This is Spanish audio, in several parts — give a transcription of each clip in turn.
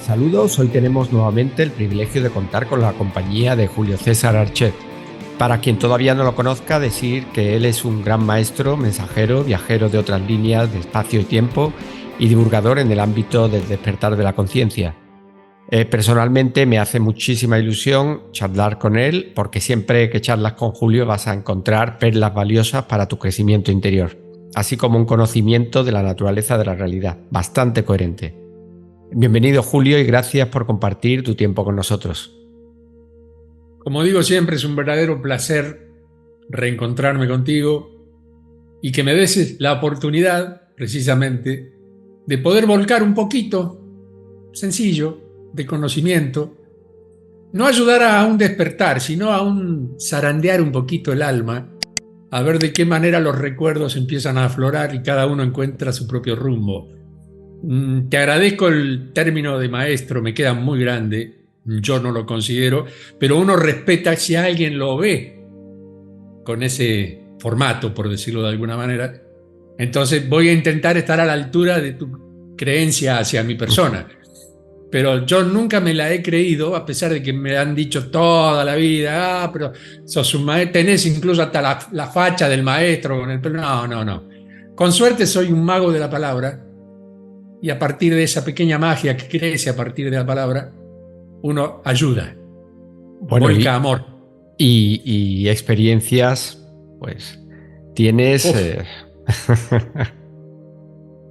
Saludos, hoy tenemos nuevamente el privilegio de contar con la compañía de Julio César Archet. Para quien todavía no lo conozca, decir que él es un gran maestro, mensajero, viajero de otras líneas de espacio y tiempo y divulgador en el ámbito del despertar de la conciencia. Personalmente me hace muchísima ilusión charlar con él porque siempre que charlas con Julio vas a encontrar perlas valiosas para tu crecimiento interior, así como un conocimiento de la naturaleza de la realidad, bastante coherente. Bienvenido, Julio, y gracias por compartir tu tiempo con nosotros. Como digo siempre, es un verdadero placer reencontrarme contigo y que me des la oportunidad, precisamente, de poder volcar un poquito, sencillo, de conocimiento, no ayudar a un despertar, sino a un zarandear un poquito el alma, a ver de qué manera los recuerdos empiezan a aflorar y cada uno encuentra su propio rumbo. Te agradezco el término de maestro, me queda muy grande, yo no lo considero, pero uno respeta si alguien lo ve con ese formato, por decirlo de alguna manera. Entonces voy a intentar estar a la altura de tu creencia hacia mi persona. Pero yo nunca me la he creído, a pesar de que me han dicho toda la vida, pero sos un maestro, tenés incluso hasta la facha del maestro con el pelo. No. Con suerte soy un mago de la palabra, y a partir de esa pequeña magia que crece a partir de la palabra, uno ayuda, vuelca amor. Y experiencias, pues, tienes...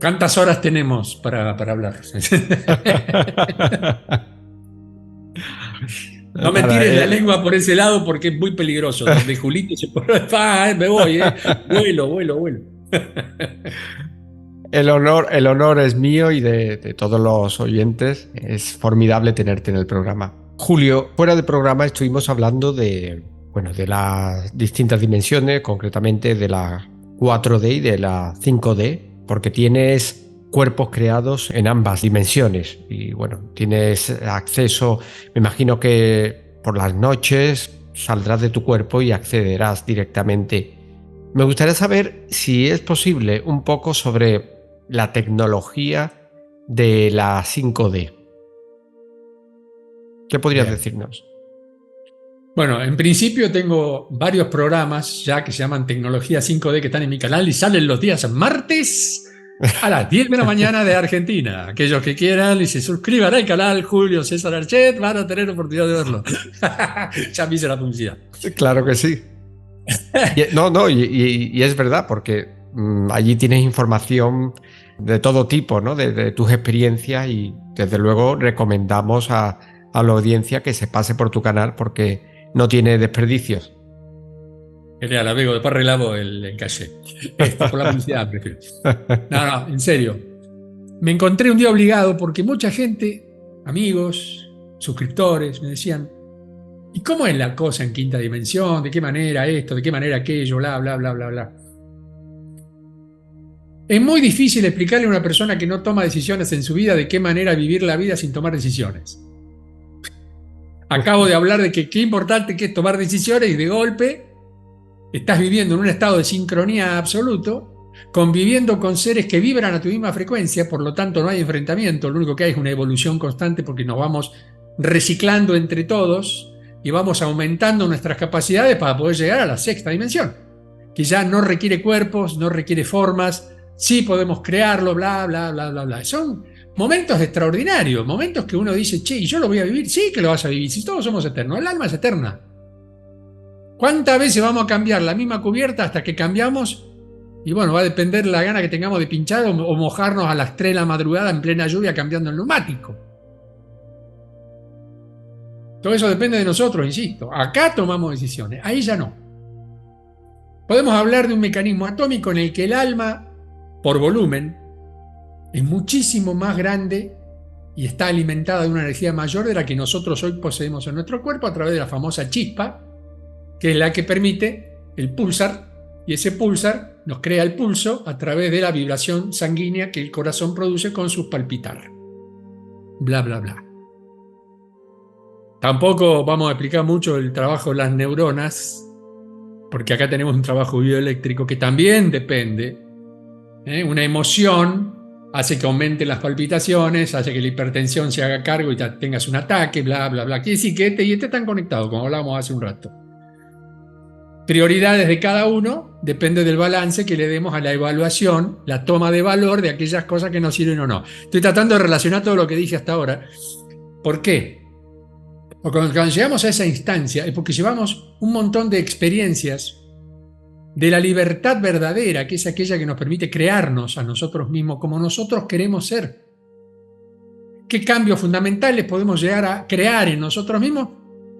¿Cuántas horas tenemos para hablar? No me tires la lengua por ese lado porque es muy peligroso. Donde Julito se pone, me voy, vuelo. El honor es mío y de todos los oyentes. Es formidable tenerte en el programa. Julio, fuera del programa estuvimos hablando de las distintas dimensiones, concretamente de la 4D y de la 5D, porque tienes cuerpos creados en ambas dimensiones y tienes acceso, me imagino que por las noches saldrás de tu cuerpo y accederás directamente. Me gustaría saber si es posible un poco sobre la tecnología de la 5D. ¿Qué podrías decirnos? Bueno, en principio tengo varios programas ya que se llaman Tecnología 5D que están en mi canal y salen los días martes a las 10 de la mañana de Argentina. Aquellos que quieran y se suscriban al canal Julio César Archet van a tener oportunidad de verlo. Ya me hice la publicidad. Claro que sí. Y es verdad, porque allí tienes información de todo tipo, ¿no? De tus experiencias y desde luego recomendamos a la audiencia que se pase por tu canal porque no tiene desperdicios. Genial, amigo, después arreglamos el caché. Por la publicidad prefiero. No, en serio. Me encontré un día obligado porque mucha gente, amigos, suscriptores, me decían: ¿y cómo es la cosa en quinta dimensión? ¿De qué manera esto? ¿De qué manera aquello? Bla, bla, bla, bla, bla. Es muy difícil explicarle a una persona que no toma decisiones en su vida de qué manera vivir la vida sin tomar decisiones. Acabo de hablar de que qué importante que es tomar decisiones y de golpe estás viviendo en un estado de sincronía absoluto, conviviendo con seres que vibran a tu misma frecuencia, por lo tanto no hay enfrentamiento, lo único que hay es una evolución constante porque nos vamos reciclando entre todos y vamos aumentando nuestras capacidades para poder llegar a la sexta dimensión, que ya no requiere cuerpos, no requiere formas, sí podemos crearlo, bla, bla, bla, bla, bla. Son momentos extraordinarios, momentos que uno dice, che, ¿y yo lo voy a vivir? Sí que lo vas a vivir, si todos somos eternos, el alma es eterna. ¿Cuántas veces vamos a cambiar la misma cubierta hasta que cambiamos? Y bueno, va a depender la gana que tengamos de pinchar o mojarnos a las 3 de la madrugada en plena lluvia cambiando el neumático. Todo eso depende de nosotros, insisto. Acá tomamos decisiones, ahí ya no. Podemos hablar de un mecanismo atómico en el que el alma, por volumen, es muchísimo más grande y está alimentada de una energía mayor de la que nosotros hoy poseemos en nuestro cuerpo a través de la famosa chispa, que es la que permite el pulsar, y ese pulsar nos crea el pulso a través de la vibración sanguínea que el corazón produce con su palpitar. Bla, bla, bla. Tampoco vamos a explicar mucho el trabajo de las neuronas, porque acá tenemos un trabajo bioeléctrico que también depende. Una emoción hace que aumenten las palpitaciones, hace que la hipertensión se haga cargo y tengas un ataque, bla, bla, bla. Quiere decir que este y este están conectados, como hablábamos hace un rato. Prioridades de cada uno depende del balance que le demos a la evaluación, la toma de valor de aquellas cosas que nos sirven o no. Estoy tratando de relacionar todo lo que dije hasta ahora. ¿Por qué? Porque cuando llegamos a esa instancia es porque llevamos un montón de experiencias de la libertad verdadera, que es aquella que nos permite crearnos a nosotros mismos como nosotros queremos ser. ¿Qué cambios fundamentales podemos llegar a crear en nosotros mismos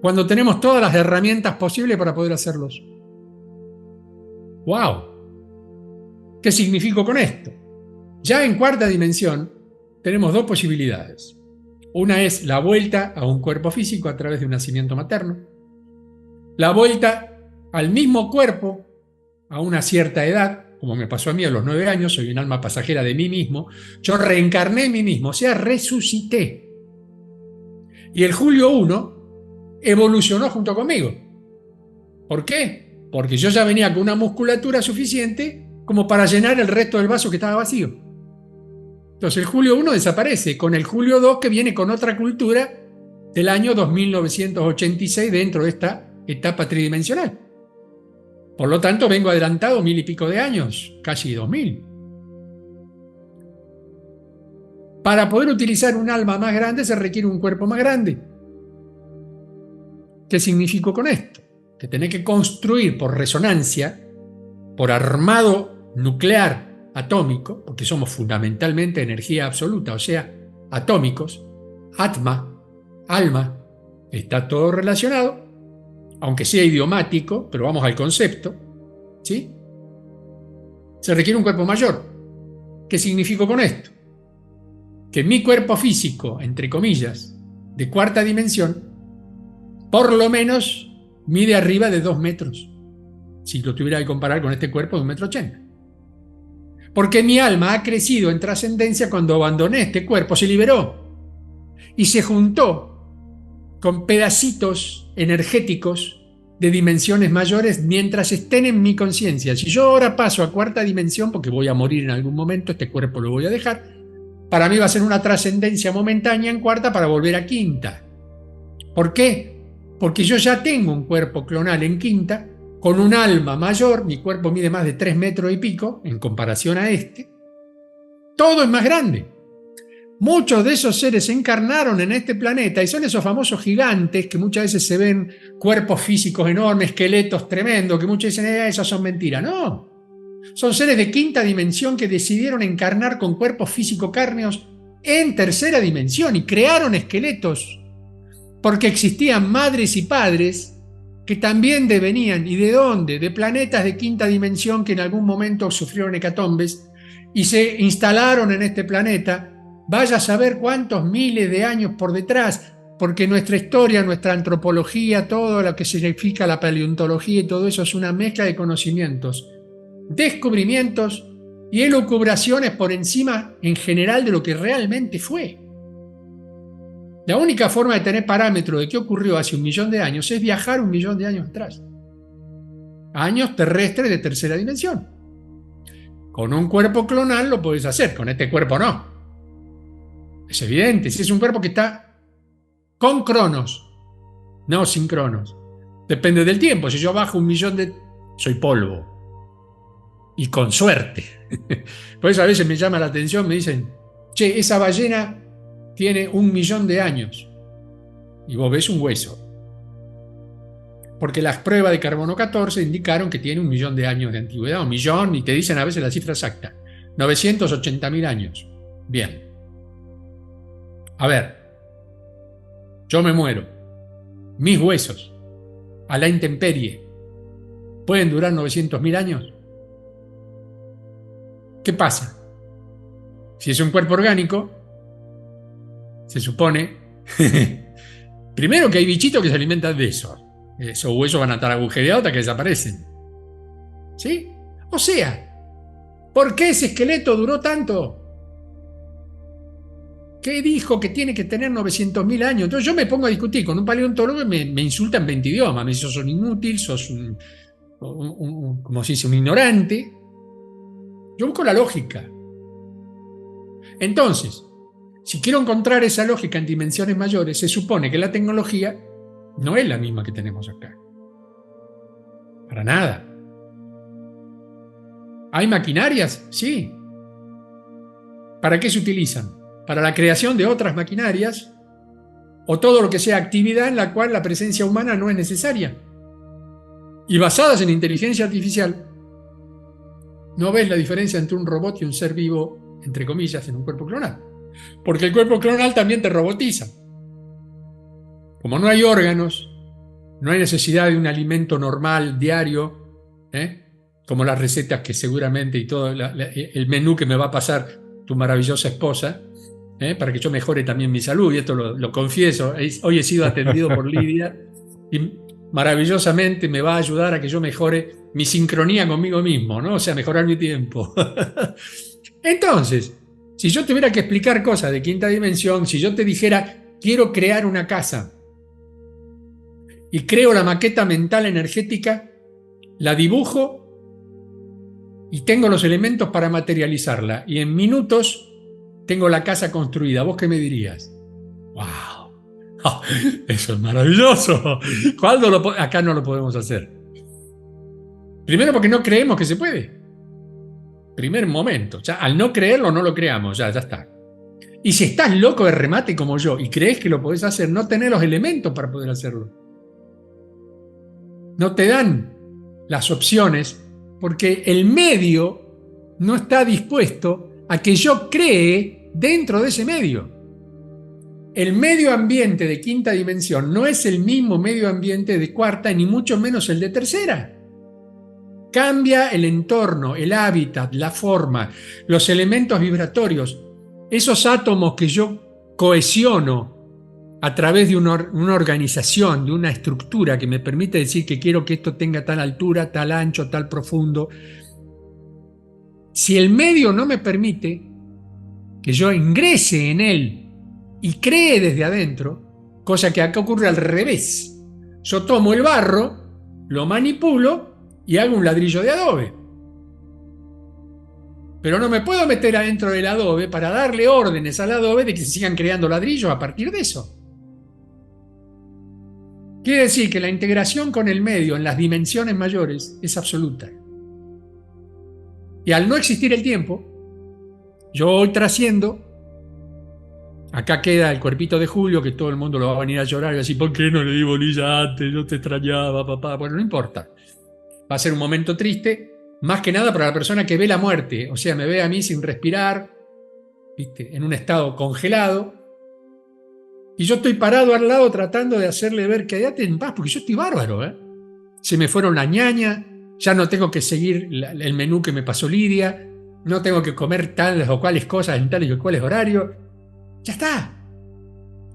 cuando tenemos todas las herramientas posibles para poder hacerlos? ¡Wow! ¿Qué significo con esto? Ya en cuarta dimensión tenemos dos posibilidades. Una es la vuelta a un cuerpo físico a través de un nacimiento materno. La vuelta al mismo cuerpo a una cierta edad, como me pasó a mí a los 9 años, soy un alma pasajera de mí mismo, yo reencarné en mí mismo, o sea, resucité. Y el Julio 1 evolucionó junto conmigo. ¿Por qué? Porque yo ya venía con una musculatura suficiente como para llenar el resto del vaso que estaba vacío. Entonces el Julio 1 desaparece, con el Julio 2 que viene con otra cultura del año 2986 dentro de esta etapa tridimensional. Por lo tanto, vengo adelantado 1000 y pico de años, casi 2000. Para poder utilizar un alma más grande se requiere un cuerpo más grande. ¿Qué significo con esto? Que tenés que construir por resonancia, por armado nuclear atómico, porque somos fundamentalmente energía absoluta, o sea, atómicos, atma, alma, está todo relacionado, aunque sea idiomático, pero vamos al concepto, ¿sí? Se requiere un cuerpo mayor. ¿Qué significo con esto? Que mi cuerpo físico, entre comillas, de cuarta dimensión, por lo menos mide arriba de 2 metros, si lo tuviera que comparar con este cuerpo de 1,80 m. Porque mi alma ha crecido en trascendencia cuando abandoné este cuerpo, se liberó y se juntó con pedacitos energéticos de dimensiones mayores mientras estén en mi conciencia. Si yo ahora paso a cuarta dimensión, porque voy a morir en algún momento, este cuerpo lo voy a dejar, para mí va a ser una trascendencia momentánea en cuarta para volver a quinta. ¿Por qué? Porque yo ya tengo un cuerpo clonal en quinta, con un alma mayor, mi cuerpo mide más de 3 metros y pico en comparación a este, todo es más grande. Muchos de esos seres encarnaron en este planeta y son esos famosos gigantes que muchas veces se ven cuerpos físicos enormes, esqueletos tremendos, que muchos dicen, esas son mentiras. No, son seres de quinta dimensión que decidieron encarnar con cuerpos físico-cárneos en tercera dimensión y crearon esqueletos porque existían madres y padres que también devenían, ¿y de dónde? De planetas de quinta dimensión que en algún momento sufrieron hecatombes y se instalaron en este planeta. Vaya a saber cuántos miles de años por detrás, porque nuestra historia, nuestra antropología, todo lo que significa la paleontología y todo eso es una mezcla de conocimientos, descubrimientos y elucubraciones por encima en general de lo que realmente fue. La única forma de tener parámetro de qué ocurrió hace 1 millón de años es viajar 1 millón de años atrás. Años terrestres de tercera dimensión. Con un cuerpo clonal lo podés hacer, con este cuerpo no. Es evidente, si es un cuerpo que está con cronos, no sin cronos. Depende del tiempo. Si yo bajo 1 millón de... soy polvo. Y con suerte. Por eso a veces me llama la atención, me dicen, che, esa ballena tiene 1 millón de años. Y vos ves un hueso. Porque las pruebas de carbono 14 indicaron que tiene 1 millón de años de antigüedad, 1 millón, y te dicen a veces la cifra exacta. 980.000 años. Bien. A ver, yo me muero. Mis huesos, a la intemperie, ¿pueden durar 900.000 años? ¿Qué pasa? Si es un cuerpo orgánico, se supone, primero que hay bichitos que se alimentan de eso. Esos huesos van a estar agujereados hasta que desaparecen. ¿Sí? O sea, ¿por qué ese esqueleto duró tanto? ¿Qué dijo que tiene que tener 900.000 años? Entonces yo me pongo a discutir con un paleontólogo y me insulta en 20 idiomas. Me dice, sos un inútil, sos como se dice, un ignorante. Yo busco la lógica. Entonces, si quiero encontrar esa lógica en dimensiones mayores, se supone que la tecnología no es la misma que tenemos acá. Para nada. ¿Hay maquinarias? Sí. ¿Para qué se utilizan? Para la creación de otras maquinarias o todo lo que sea actividad en la cual la presencia humana no es necesaria. Y basadas en inteligencia artificial, no ves la diferencia entre un robot y un ser vivo, entre comillas, en un cuerpo clonal. Porque el cuerpo clonal también te robotiza. Como no hay órganos, no hay necesidad de un alimento normal, diario, como las recetas que seguramente y todo el menú que me va a pasar tu maravillosa esposa, para que yo mejore también mi salud, y esto lo confieso. Hoy he sido atendido por Lidia y maravillosamente me va a ayudar a que yo mejore mi sincronía conmigo mismo, ¿no? O sea, mejorar mi tiempo. Entonces, si yo tuviera que explicar cosas de quinta dimensión, si yo te dijera, quiero crear una casa y creo la maqueta mental energética, la dibujo y tengo los elementos para materializarla, y en minutos tengo la casa construida, ¿vos qué me dirías? ¡Wow! Oh, eso es maravilloso. ¿Cuándo acá no lo podemos hacer? Primero porque no creemos que se puede. Primer momento. Ya, al no creerlo, no lo creamos. Ya está. Y si estás loco de remate como yo y crees que lo podés hacer, no tenés los elementos para poder hacerlo. No te dan las opciones porque el medio no está dispuesto a que yo cree dentro de ese medio. El medio ambiente de quinta dimensión no es el mismo medio ambiente de cuarta, ni mucho menos el de tercera. Cambia el entorno, el hábitat, la forma, los elementos vibratorios, esos átomos que yo cohesiono a través de una organización, de una estructura que me permite decir que quiero que esto tenga tal altura, tal ancho, tal profundo. Si el medio no me permite que yo ingrese en él y cree desde adentro, cosa que acá ocurre al revés. Yo tomo el barro, lo manipulo y hago un ladrillo de adobe. Pero no me puedo meter adentro del adobe para darle órdenes al adobe de que se sigan creando ladrillos a partir de eso. Quiere decir que la integración con el medio en las dimensiones mayores es absoluta. Y al no existir el tiempo, yo voy trasciendo. Acá queda el cuerpito de Julio, que todo el mundo lo va a venir a llorar y decir, ¿por qué no le di bolilla antes? Yo te extrañaba, papá. Bueno, no importa. Va a ser un momento triste, más que nada para la persona que ve la muerte. O sea, me ve a mí sin respirar, ¿viste? En un estado congelado. Y yo estoy parado al lado tratando de hacerle ver que quédate en paz, porque yo estoy bárbaro, ¿eh? Se me fueron la ñaña, ya no tengo que seguir el menú que me pasó Lidia, no tengo que comer tales o cuales cosas en tales o cuales horarios. Ya está.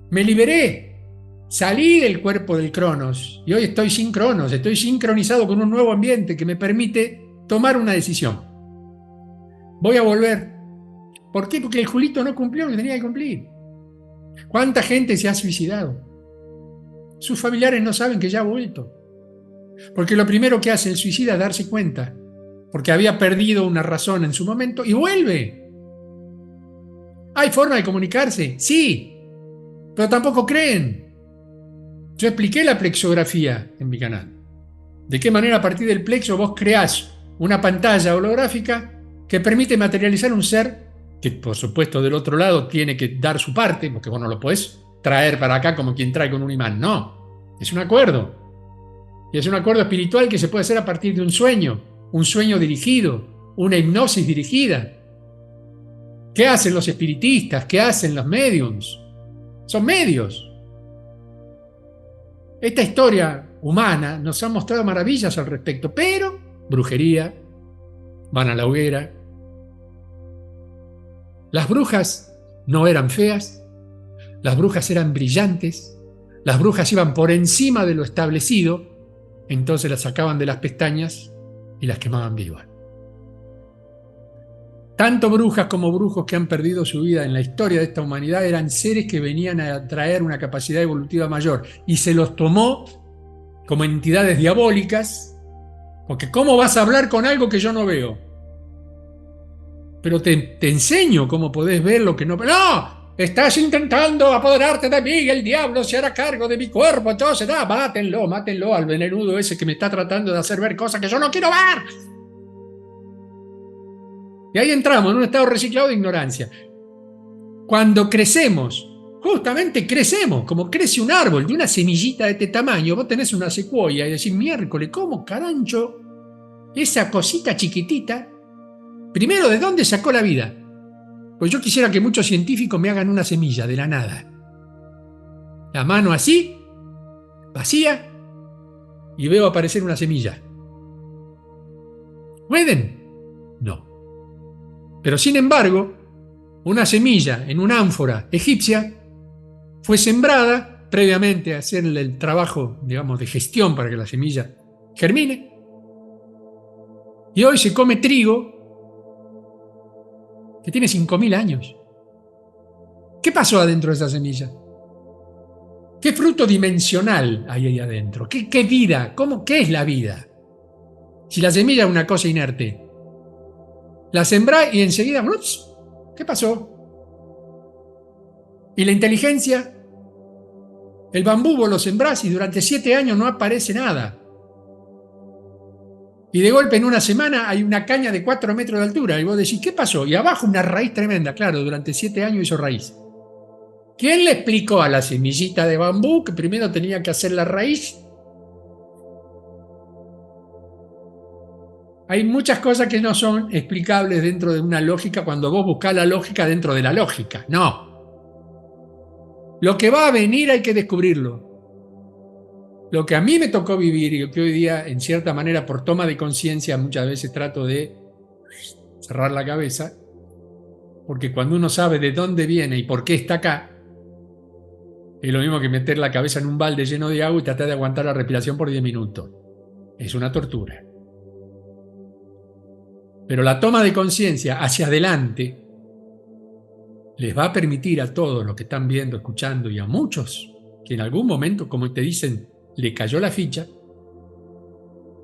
Me liberé. Salí del cuerpo del Cronos y hoy estoy sin Cronos, estoy sincronizado con un nuevo ambiente que me permite tomar una decisión. Voy a volver. ¿Por qué? Porque el Julito no cumplió lo que tenía que cumplir. ¿Cuánta gente se ha suicidado? Sus familiares no saben que ya ha vuelto. Porque lo primero que hace el suicida es darse cuenta, porque había perdido una razón en su momento y vuelve. ¿Hay forma de comunicarse? Sí, pero tampoco creen. Yo expliqué la plexografía en mi canal. De qué manera a partir del plexo vos creás una pantalla holográfica que permite materializar un ser que, por supuesto, del otro lado tiene que dar su parte, porque vos no lo podés traer para acá como quien trae con un imán. No, es un acuerdo. Y es un acuerdo espiritual que se puede hacer a partir de un sueño dirigido, una hipnosis dirigida. ¿Qué hacen los espiritistas? ¿Qué hacen los mediums? Son medios. Esta historia humana nos ha mostrado maravillas al respecto, pero brujería, van a la hoguera. Las brujas no eran feas, las brujas eran brillantes, las brujas iban por encima de lo establecido, entonces las sacaban de las pestañas y las quemaban vivas. Tanto brujas como brujos que han perdido su vida en la historia de esta humanidad eran seres que venían a traer una capacidad evolutiva mayor y se los tomó como entidades diabólicas, porque ¿cómo vas a hablar con algo que yo no veo? pero te enseño cómo podés ver lo que no... ¡No! Estás intentando apoderarte de mí y el diablo se hará cargo de mi cuerpo. Entonces, mátenlo al venenudo ese que me está tratando de hacer ver cosas que yo no quiero ver. Y ahí entramos en un estado reciclado de ignorancia. Cuando crecemos, justamente crecemos, como crece un árbol de una semillita de este tamaño. Vos tenés una secuoya y decís, miércoles, ¿cómo carancho esa cosita chiquitita? Primero, ¿de dónde sacó la vida? Pues yo quisiera que muchos científicos me hagan una semilla de la nada. La mano así, vacía, y veo aparecer una semilla. ¿Pueden? No. Pero sin embargo, una semilla en una ánfora egipcia fue sembrada previamente a hacerle el trabajo, digamos, de gestión para que la semilla germine. Y hoy se come trigo que tiene 5.000 años. ¿Qué pasó adentro de esa semilla? ¿Qué fruto dimensional hay ahí adentro? ¿Qué vida? ¿Qué es la vida? Si la semilla es una cosa inerte, la sembrás y enseguida, ¡ups! ¿Qué pasó? Y la inteligencia, el bambú vos lo sembrás y durante 7 años no aparece nada. Y de golpe en una semana hay una caña de 4 metros de altura. Y vos decís, ¿qué pasó? Y abajo una raíz tremenda. Claro, durante 7 años hizo raíz. ¿Quién le explicó a la semillita de bambú que primero tenía que hacer la raíz? Hay muchas cosas que no son explicables dentro de una lógica cuando vos buscás la lógica dentro de la lógica. No. Lo que va a venir hay que descubrirlo. Lo que a mí me tocó vivir y que hoy día, en cierta manera, por toma de conciencia, muchas veces trato de cerrar la cabeza, porque cuando uno sabe de dónde viene y por qué está acá, es lo mismo que meter la cabeza en un balde lleno de agua y tratar de aguantar la respiración por 10 minutos. Es una tortura. Pero la toma de conciencia hacia adelante les va a permitir a todos los que están viendo, escuchando y a muchos que en algún momento, como te dicen, le cayó la ficha,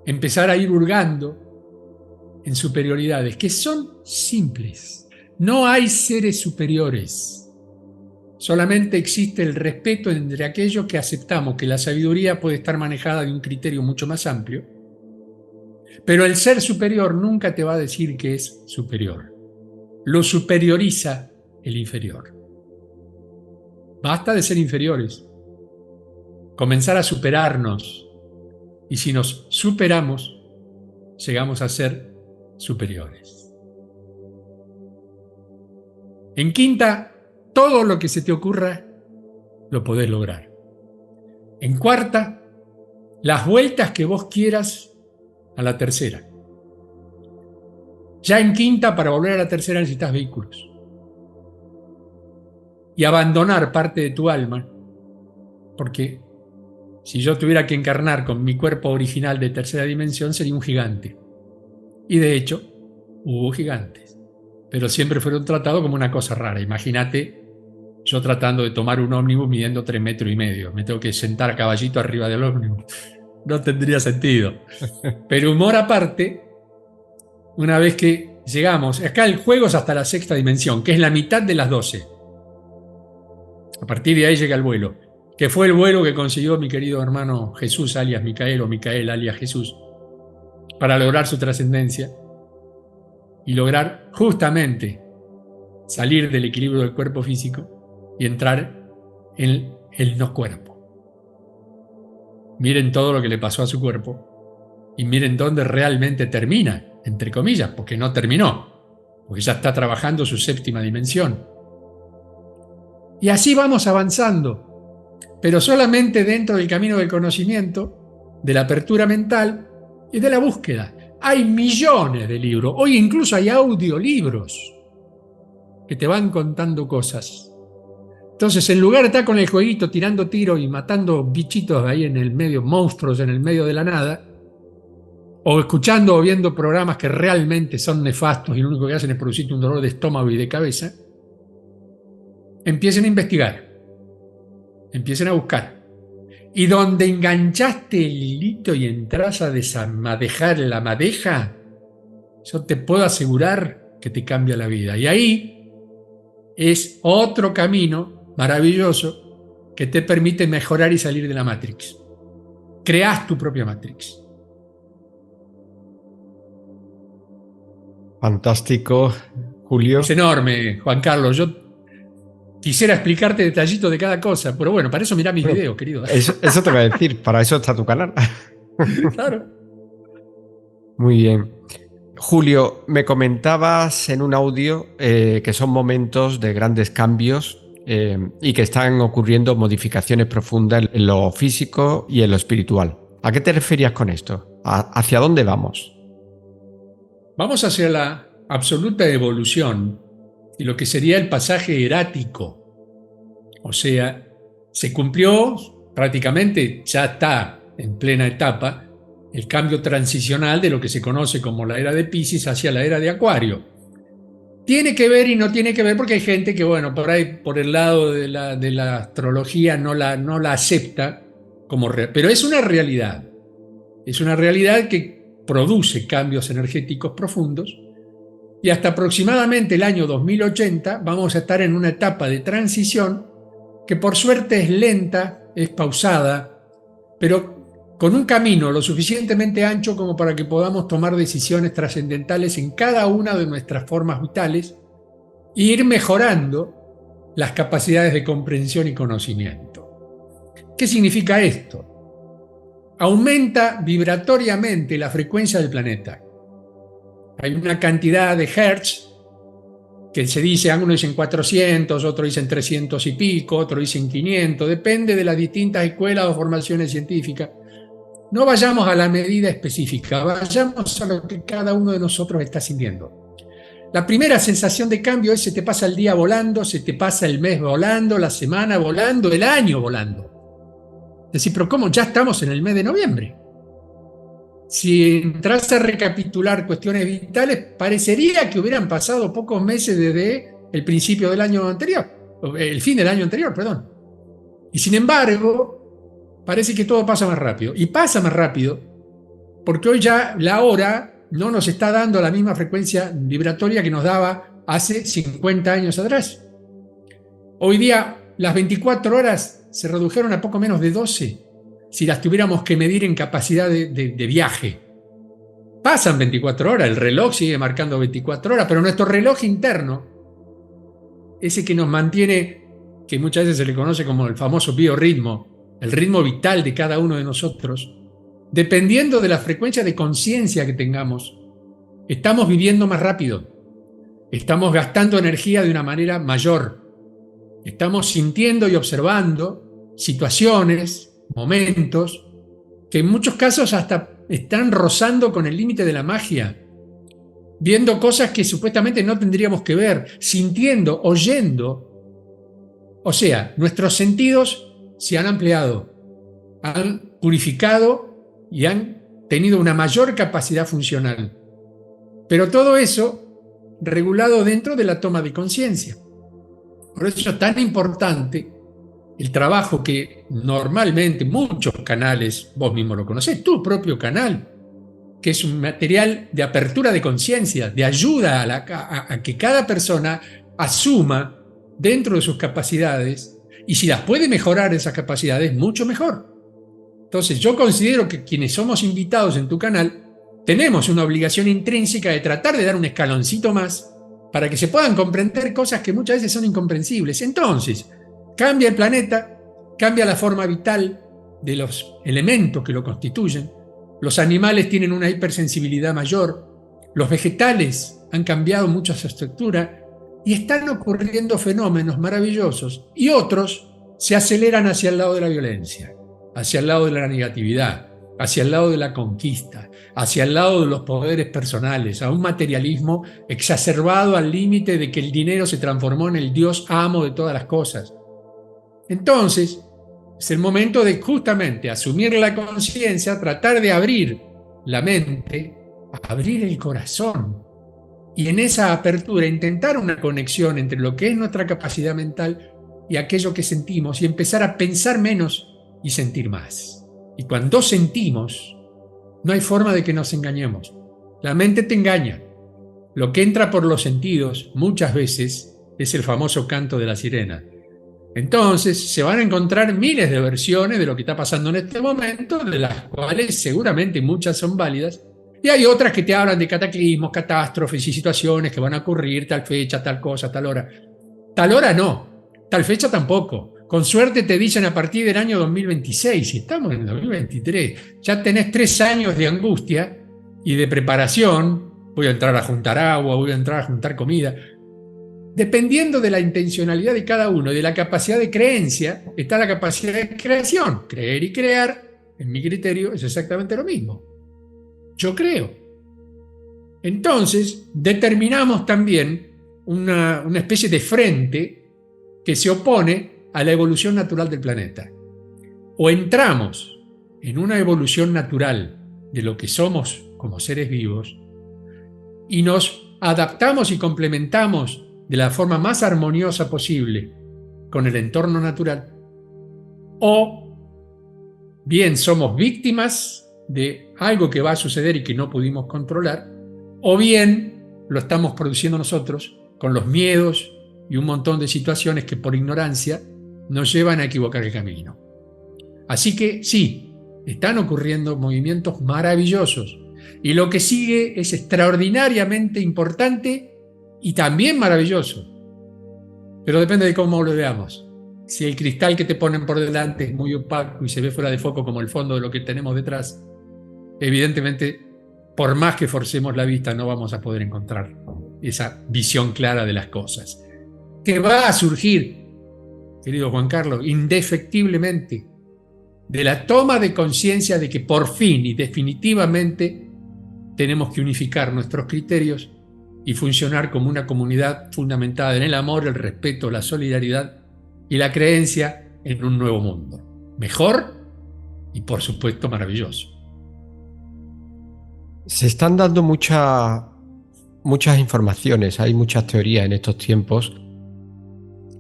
empezar a ir hurgando en superioridades que son simples. No hay seres superiores. Solamente existe el respeto entre aquellos que aceptamos que la sabiduría puede estar manejada de un criterio mucho más amplio, pero el ser superior nunca te va a decir que es superior. Lo superioriza el inferior. Basta de ser inferiores. Comenzar a superarnos, y si nos superamos, llegamos a ser superiores. En quinta, todo lo que se te ocurra, lo podés lograr. En cuarta, las vueltas que vos quieras a la tercera. Ya en quinta, para volver a la tercera necesitas vehículos. Y abandonar parte de tu alma, porque si yo tuviera que encarnar con mi cuerpo original de tercera dimensión, sería un gigante. Y de hecho, hubo gigantes. Pero siempre fueron tratados como una cosa rara. Imagínate yo tratando de tomar un ómnibus midiendo 3,5 metros. Me tengo que sentar a caballito arriba del ómnibus. No tendría sentido. Pero humor aparte, una vez que llegamos, acá el juego es hasta la sexta dimensión, que es la mitad de las 12. A partir de ahí llega el vuelo, que fue el vuelo que consiguió mi querido hermano Jesús alias Micael o Micael alias Jesús para lograr su trascendencia y lograr justamente salir del equilibrio del cuerpo físico y entrar en el no cuerpo. Miren todo lo que le pasó a su cuerpo y miren dónde realmente termina, entre comillas, porque no terminó, porque ya está trabajando su séptima dimensión. Y así vamos avanzando, pero solamente dentro del camino del conocimiento, de la apertura mental y de la búsqueda. Hay millones de libros, hoy incluso hay audiolibros que te van contando cosas. Entonces, en lugar de estar con el jueguito tirando tiros y matando bichitos ahí en el medio, monstruos en el medio de la nada, o escuchando o viendo programas que realmente son nefastos y lo único que hacen es producirte un dolor de estómago y de cabeza, empiecen a investigar, empiecen a buscar. Y donde enganchaste el hilito y entras a desamadejar la madeja, yo te puedo asegurar que te cambia la vida. Y ahí es otro camino maravilloso que te permite mejorar y salir de la Matrix. Creás tu propia Matrix. Fantástico, Julio. Es enorme, Juan Carlos. Yo quisiera explicarte detallitos de cada cosa, pero bueno, para eso mirá mis videos, querido. Eso te voy a decir, para eso está tu canal. Claro. Muy bien. Julio, me comentabas en un audio que son momentos de grandes cambios y que están ocurriendo modificaciones profundas en lo físico y en lo espiritual. ¿A qué te referías con esto? ¿Hacia dónde vamos? Vamos hacia la absoluta evolución y lo que sería el pasaje erático. O sea, se cumplió prácticamente, ya está en plena etapa, el cambio transicional de lo que se conoce como la era de Piscis hacia la era de Acuario. Tiene que ver y no tiene que ver porque hay gente que, bueno, por ahí, por el lado de la astrología no la acepta como real, pero es una realidad. Es una realidad que produce cambios energéticos profundos y hasta aproximadamente el año 2080 vamos a estar en una etapa de transición que por suerte es lenta, es pausada, pero con un camino lo suficientemente ancho como para que podamos tomar decisiones trascendentales en cada una de nuestras formas vitales e ir mejorando las capacidades de comprensión y conocimiento. ¿Qué significa esto? Aumenta vibratoriamente la frecuencia del planeta. Hay una cantidad de hertz que se dice, algunos dicen 400, otros dicen 300 y pico, otros dicen 500, depende de las distintas escuelas o formaciones científicas. No vayamos a la medida específica, vayamos a lo que cada uno de nosotros está sintiendo. La primera sensación de cambio es: se te pasa el día volando, se te pasa el mes volando, la semana volando, el año volando. Es decir, pero ¿cómo? Ya estamos en el mes de noviembre. Si entras a recapitular cuestiones vitales, parecería que hubieran pasado pocos meses desde el principio del año anterior, el fin del año anterior, perdón. Y sin embargo, parece que todo pasa más rápido. Y pasa más rápido porque hoy ya la hora no nos está dando la misma frecuencia vibratoria que nos daba hace 50 años atrás. Hoy día las 24 horas se redujeron a poco menos de 12 si las tuviéramos que medir en capacidad de viaje. Pasan 24 horas, el reloj sigue marcando 24 horas, pero nuestro reloj interno, ese que nos mantiene, que muchas veces se le conoce como el famoso biorritmo, el ritmo vital de cada uno de nosotros, dependiendo de la frecuencia de conciencia que tengamos, estamos viviendo más rápido, estamos gastando energía de una manera mayor, estamos sintiendo y observando situaciones, momentos, que en muchos casos hasta están rozando con el límite de la magia, viendo cosas que supuestamente no tendríamos que ver, sintiendo, oyendo. O sea, nuestros sentidos se han ampliado, han purificado y han tenido una mayor capacidad funcional. Pero todo eso regulado dentro de la toma de conciencia. Por eso es tan importante el trabajo que normalmente muchos canales, vos mismo lo conocés, tu propio canal, que es un material de apertura de conciencia, de ayuda a que cada persona asuma dentro de sus capacidades, y si las puede mejorar esas capacidades, mucho mejor. Entonces yo considero que quienes somos invitados en tu canal tenemos una obligación intrínseca de tratar de dar un escaloncito más para que se puedan comprender cosas que muchas veces son incomprensibles. Entonces, cambia el planeta, cambia la forma vital de los elementos que lo constituyen, los animales tienen una hipersensibilidad mayor, los vegetales han cambiado mucho su estructura y están ocurriendo fenómenos maravillosos, y otros se aceleran hacia el lado de la violencia, hacia el lado de la negatividad, hacia el lado de la conquista, hacia el lado de los poderes personales, a un materialismo exacerbado al límite de que el dinero se transformó en el Dios amo de todas las cosas. Entonces, es el momento de justamente asumir la conciencia, tratar de abrir la mente, abrir el corazón, y en esa apertura intentar una conexión entre lo que es nuestra capacidad mental y aquello que sentimos, y empezar a pensar menos y sentir más. Y cuando sentimos, no hay forma de que nos engañemos. La mente te engaña. lo que entra por los sentidos muchas veces es el famoso canto de la sirena. Entonces se van a encontrar miles de versiones de lo que está pasando en este momento, de las cuales seguramente muchas son válidas, y hay otras que te hablan de cataclismos, catástrofes y situaciones que van a ocurrir tal fecha, tal cosa, tal hora. Tal hora no, tal fecha tampoco. Con suerte te dicen a partir del año 2026, y estamos en 2023, ya tenés 3 años de angustia y de preparación. Voy a entrar a juntar agua, voy a entrar a juntar comida. Dependiendo de la intencionalidad de cada uno, de la capacidad de creencia, está la capacidad de creación. Creer y crear, en mi criterio, es exactamente lo mismo. Yo creo. Entonces, determinamos también una especie de frente que se opone a la evolución natural del planeta. O entramos en una evolución natural de lo que somos como seres vivos y nos adaptamos y complementamos de la forma más armoniosa posible con el entorno natural, o bien somos víctimas de algo que va a suceder y que no pudimos controlar, o bien lo estamos produciendo nosotros con los miedos y un montón de situaciones que por ignorancia nos llevan a equivocar el camino. Así que sí, están ocurriendo movimientos maravillosos y lo que sigue es extraordinariamente importante y también maravilloso, pero depende de cómo lo veamos. Si el cristal que te ponen por delante es muy opaco y se ve fuera de foco como el fondo de lo que tenemos detrás, evidentemente, por más que forcemos la vista, no vamos a poder encontrar esa visión clara de las cosas. Que va a surgir, querido Juan Carlos, indefectiblemente, de la toma de conciencia de que por fin y definitivamente tenemos que unificar nuestros criterios y funcionar como una comunidad fundamentada en el amor, el respeto, la solidaridad y la creencia en un nuevo mundo. Mejor y, por supuesto, maravilloso. Se están dando muchas informaciones, hay muchas teorías en estos tiempos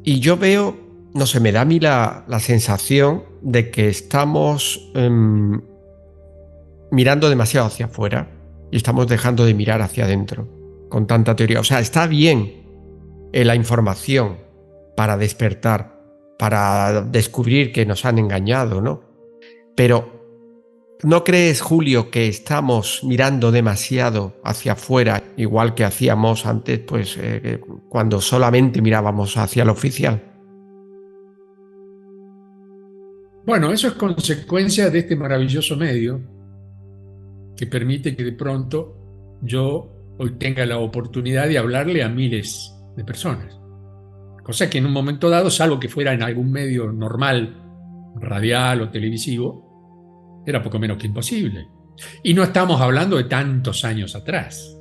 y yo veo, no sé, me da a mí la sensación de que estamos mirando demasiado hacia afuera y estamos dejando de mirar hacia adentro con tanta teoría. O sea, está bien la información para despertar, para descubrir que nos han engañado, ¿no? Pero ¿no crees, Julio, que estamos mirando demasiado hacia afuera, igual que hacíamos antes, pues cuando solamente mirábamos hacia lo oficial? Bueno, eso es consecuencia de este maravilloso medio que permite que de pronto yo hoy tenga la oportunidad de hablarle a miles de personas. Cosa que en un momento dado, salvo que fuera en algún medio normal, radial o televisivo, era poco menos que imposible. Y no estamos hablando de tantos años atrás.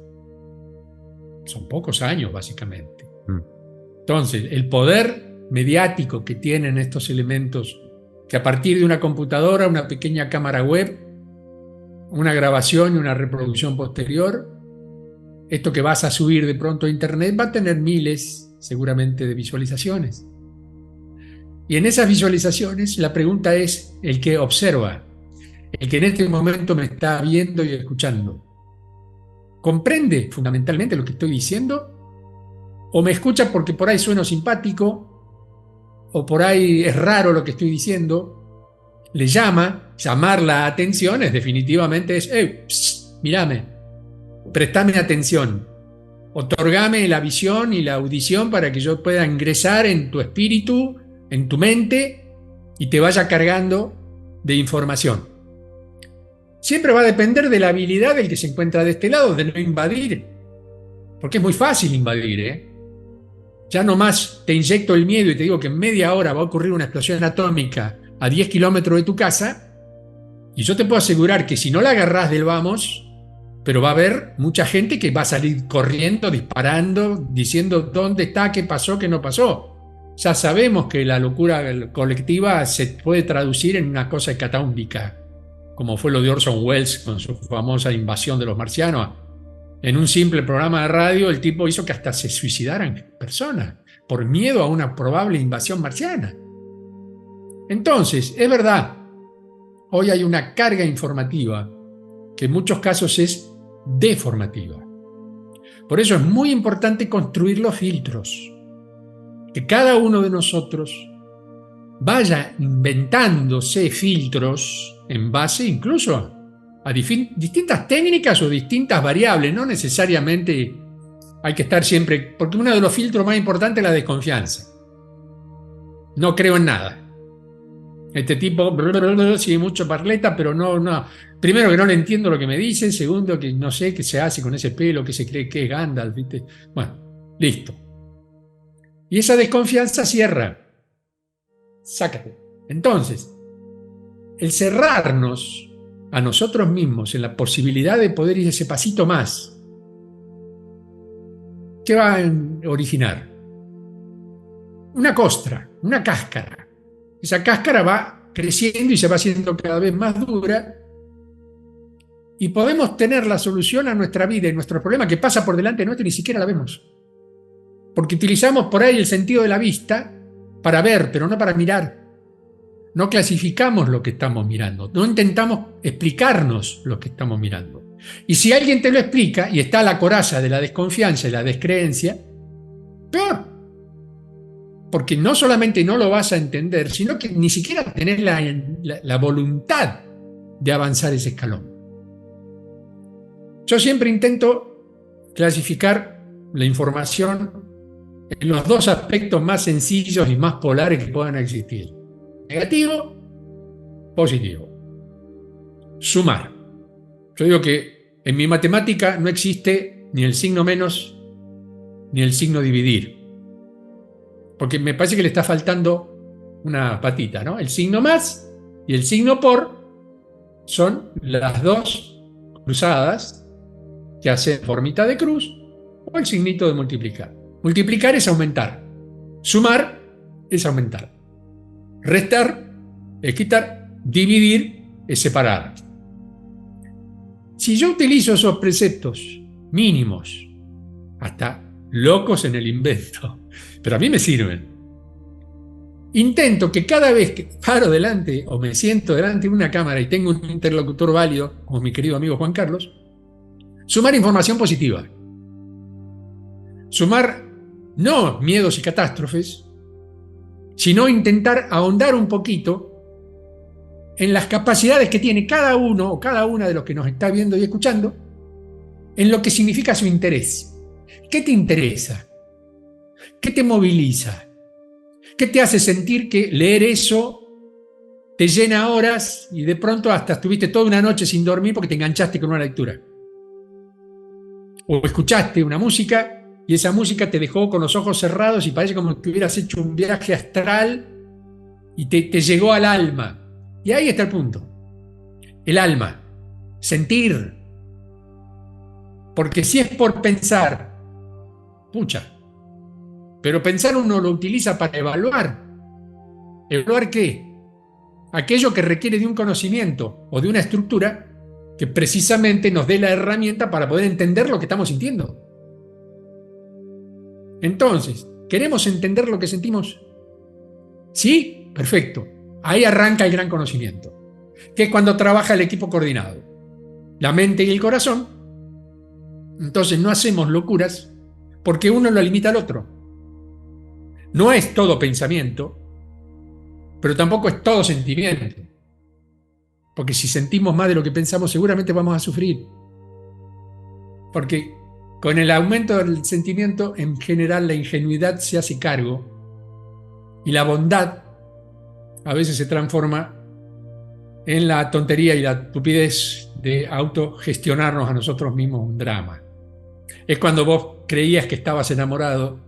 Son pocos años, básicamente. Entonces, el poder mediático que tienen estos elementos, que a partir de una computadora, una pequeña cámara web, una grabación y una reproducción posterior, esto que vas a subir de pronto a internet va a tener miles, seguramente, de visualizaciones. Y en esas visualizaciones la pregunta es el que observa, el que en este momento me está viendo y escuchando. ¿Comprende fundamentalmente lo que estoy diciendo? ¿O me escucha porque por ahí sueno simpático? ¿O por ahí es raro lo que estoy diciendo? Le llamar la atención es definitivamente mírame. Prestame atención, otorgame la visión y la audición para que yo pueda ingresar en tu espíritu, en tu mente y te vaya cargando de información. Siempre va a depender de la habilidad del que se encuentra de este lado, de no invadir, porque es muy fácil invadir, ¿eh? Ya nomás te inyecto el miedo y te digo que en media hora va a ocurrir una explosión atómica a 10 kilómetros de tu casa y yo te puedo asegurar que si no la agarrás del vamos, pero va a haber mucha gente que va a salir corriendo, disparando, diciendo dónde está, qué pasó, qué no pasó. Ya sabemos que la locura colectiva se puede traducir en una cosa hecatómbica, como fue lo de Orson Welles con su famosa invasión de los marcianos. En un simple programa de radio, el tipo hizo que hasta se suicidaran personas por miedo a una probable invasión marciana. Entonces, es verdad, hoy hay una carga informativa que en muchos casos es deformativa. Por eso es muy importante construir los filtros. Que cada uno de nosotros vaya inventándose filtros en base incluso a distintas técnicas o distintas variables. No necesariamente hay que estar siempre, porque uno de los filtros más importantes es la desconfianza. No creo en nada. Este tipo sigue mucho parleta, pero no. Primero, que no le entiendo lo que me dice. Segundo, que no sé qué se hace con ese pelo, que se cree que es Gandalf, ¿viste? Bueno, listo. Y esa desconfianza cierra. Sácate. Entonces, el cerrarnos a nosotros mismos en la posibilidad de poder ir ese pasito más, ¿qué va a originar? Una costra, una cáscara. Esa cáscara va creciendo y se va haciendo cada vez más dura, y podemos tener la solución a nuestra vida y nuestro problema que pasa por delante nuestro y ni siquiera la vemos. Porque utilizamos por ahí el sentido de la vista para ver, pero no para mirar. No clasificamos lo que estamos mirando, no intentamos explicarnos lo que estamos mirando. Y si alguien te lo explica y está a la coraza de la desconfianza y la descreencia, peor. Porque no solamente no lo vas a entender, sino que ni siquiera tenés la voluntad de avanzar ese escalón. Yo siempre intento clasificar la información en los dos aspectos más sencillos y más polares que puedan existir: negativo, positivo. Sumar. Yo digo que en mi matemática no existe ni el signo menos ni el signo dividir, porque me parece que le está faltando una patita, ¿no? El signo más y el signo por son las dos cruzadas que hacen formita de cruz, o el signito de multiplicar. Multiplicar es aumentar. Sumar es aumentar. Restar es quitar. Dividir es separar. Si yo utilizo esos preceptos mínimos, hasta locos en el invento, pero a mí me sirven, intento que cada vez que paro delante o me siento delante de una cámara y tengo un interlocutor válido, como mi querido amigo Juan Carlos, sumar información positiva. Sumar no miedos y catástrofes, sino intentar ahondar un poquito en las capacidades que tiene cada uno o cada una de los que nos está viendo y escuchando, en lo que significa su interés. ¿Qué te interesa? ¿Qué te moviliza? ¿Qué te hace sentir que leer eso te llena horas y de pronto hasta estuviste toda una noche sin dormir porque te enganchaste con una lectura? O escuchaste una música y esa música te dejó con los ojos cerrados y parece como que hubieras hecho un viaje astral y te llegó al alma. Y ahí está el punto. El alma. Sentir. Porque si es por pensar, pucha. Pero pensar uno lo utiliza para evaluar. ¿Evaluar qué? Aquello que requiere de un conocimiento o de una estructura que precisamente nos dé la herramienta para poder entender lo que estamos sintiendo. Entonces, ¿queremos entender lo que sentimos? Sí, perfecto. Ahí arranca el gran conocimiento, que es cuando trabaja el equipo coordinado, la mente y el corazón. Entonces no hacemos locuras porque uno lo limita al otro. No es todo pensamiento, pero tampoco es todo sentimiento. Porque si sentimos más de lo que pensamos, seguramente vamos a sufrir. Porque con el aumento del sentimiento, en general, la ingenuidad se hace cargo y la bondad a veces se transforma en la tontería y la estupidez de autogestionarnos a nosotros mismos un drama. Es cuando vos creías que estabas enamorado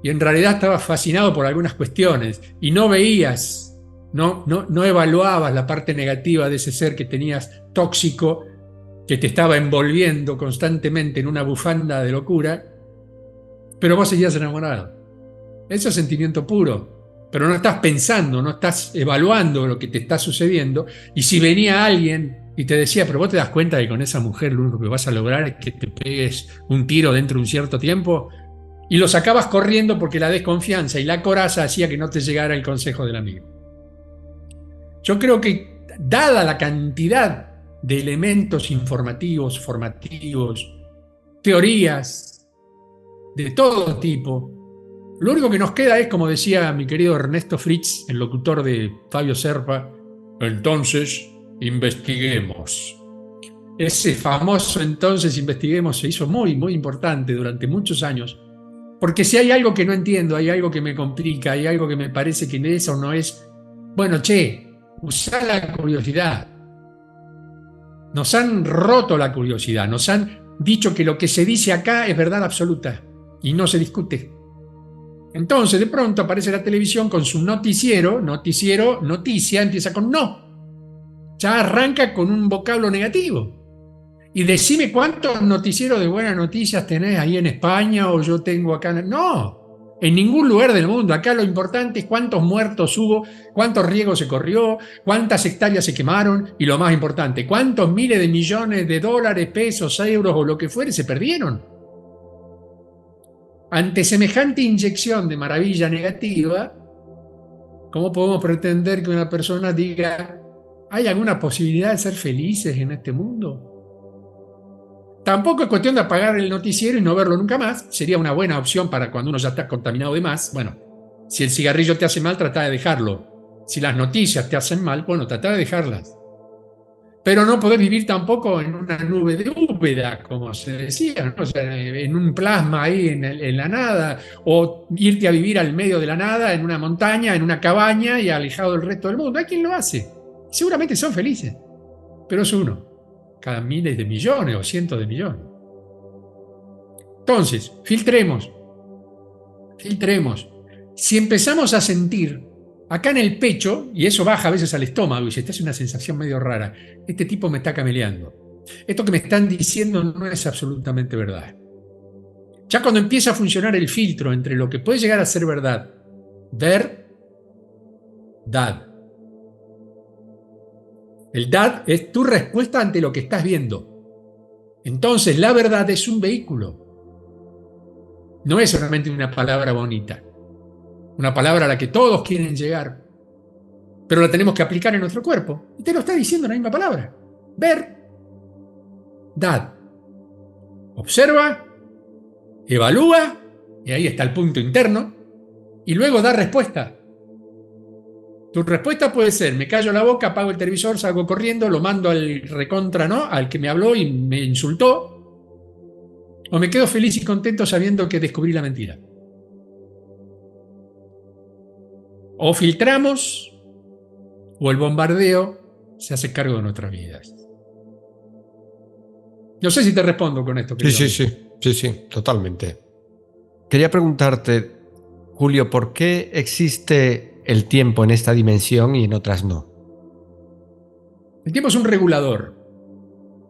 y en realidad estabas fascinado por algunas cuestiones y no veías, no evaluabas la parte negativa de ese ser que tenías tóxico, que te estaba envolviendo constantemente en una bufanda de locura, pero vos seguías enamorado. Eso es sentimiento puro, pero no estás pensando, no estás evaluando lo que te está sucediendo. Y si venía alguien y te decía, pero vos te das cuenta que con esa mujer lo único que vas a lograr es que te pegues un tiro dentro de un cierto tiempo, y lo sacabas corriendo porque la desconfianza y la coraza hacía que no te llegara el consejo del amigo. Yo creo que, dada la cantidad de elementos informativos, formativos, teorías, de todo tipo. Lo único que nos queda es, como decía mi querido Ernesto Fritz, el locutor de Fabio Serpa, entonces investiguemos. Ese famoso entonces investiguemos se hizo muy, muy importante durante muchos años, porque si hay algo que no entiendo, hay algo que me complica, hay algo que me parece que es o no es, bueno, usá la curiosidad. Nos han roto la curiosidad, nos han dicho que lo que se dice acá es verdad absoluta y no se discute. Entonces, de pronto aparece la televisión con su noticiero, noticia, empieza con no. Ya arranca con un vocablo negativo. Y decime cuántos noticieros de buenas noticias tenés ahí en España o yo tengo acá. No, en ningún lugar del mundo. Acá lo importante es cuántos muertos hubo, cuántos riegos se corrió, cuántas hectáreas se quemaron y lo más importante, cuántos miles de millones de dólares, pesos, euros o lo que fuere se perdieron. Ante semejante inyección de maravilla negativa, ¿cómo podemos pretender que una persona diga, ¿hay alguna posibilidad de ser felices en este mundo? Tampoco es cuestión de apagar el noticiero y no verlo nunca más. Sería una buena opción para cuando uno ya está contaminado de más. Bueno, si el cigarrillo te hace mal, trata de dejarlo. Si las noticias te hacen mal, bueno, trata de dejarlas. Pero no podés vivir tampoco en una nube de úbeda, como se decía, ¿no? O sea, en un plasma ahí en la nada, o irte a vivir al medio de la nada, en una montaña, en una cabaña y alejado del resto del mundo. Hay quien lo hace. Seguramente son felices, pero es uno, cada miles de millones o cientos de millones. Entonces, filtremos. Si empezamos a sentir acá en el pecho, y eso baja a veces al estómago y se te hace una sensación medio rara, este tipo me está cameleando. Esto que me están diciendo no es absolutamente verdad. Ya cuando empieza a funcionar el filtro entre lo que puede llegar a ser verdad, verdad. El dad es tu respuesta ante lo que estás viendo. Entonces, la verdad es un vehículo. No es solamente una palabra bonita. Una palabra a la que todos quieren llegar, pero la tenemos que aplicar en nuestro cuerpo. Y te lo está diciendo la misma palabra. Verdad. Observa, evalúa, y ahí está el punto interno, y luego da respuesta. Tu respuesta puede ser, me callo la boca, apago el televisor, salgo corriendo, lo mando al recontra, ¿no? Al que me habló y me insultó, o me quedo feliz y contento sabiendo que descubrí la mentira. O filtramos, o el bombardeo se hace cargo de nuestras vidas. No sé si te respondo con esto. Sí, totalmente. Quería preguntarte, Julio, ¿por qué existe el tiempo en esta dimensión y en otras no? El tiempo es un regulador.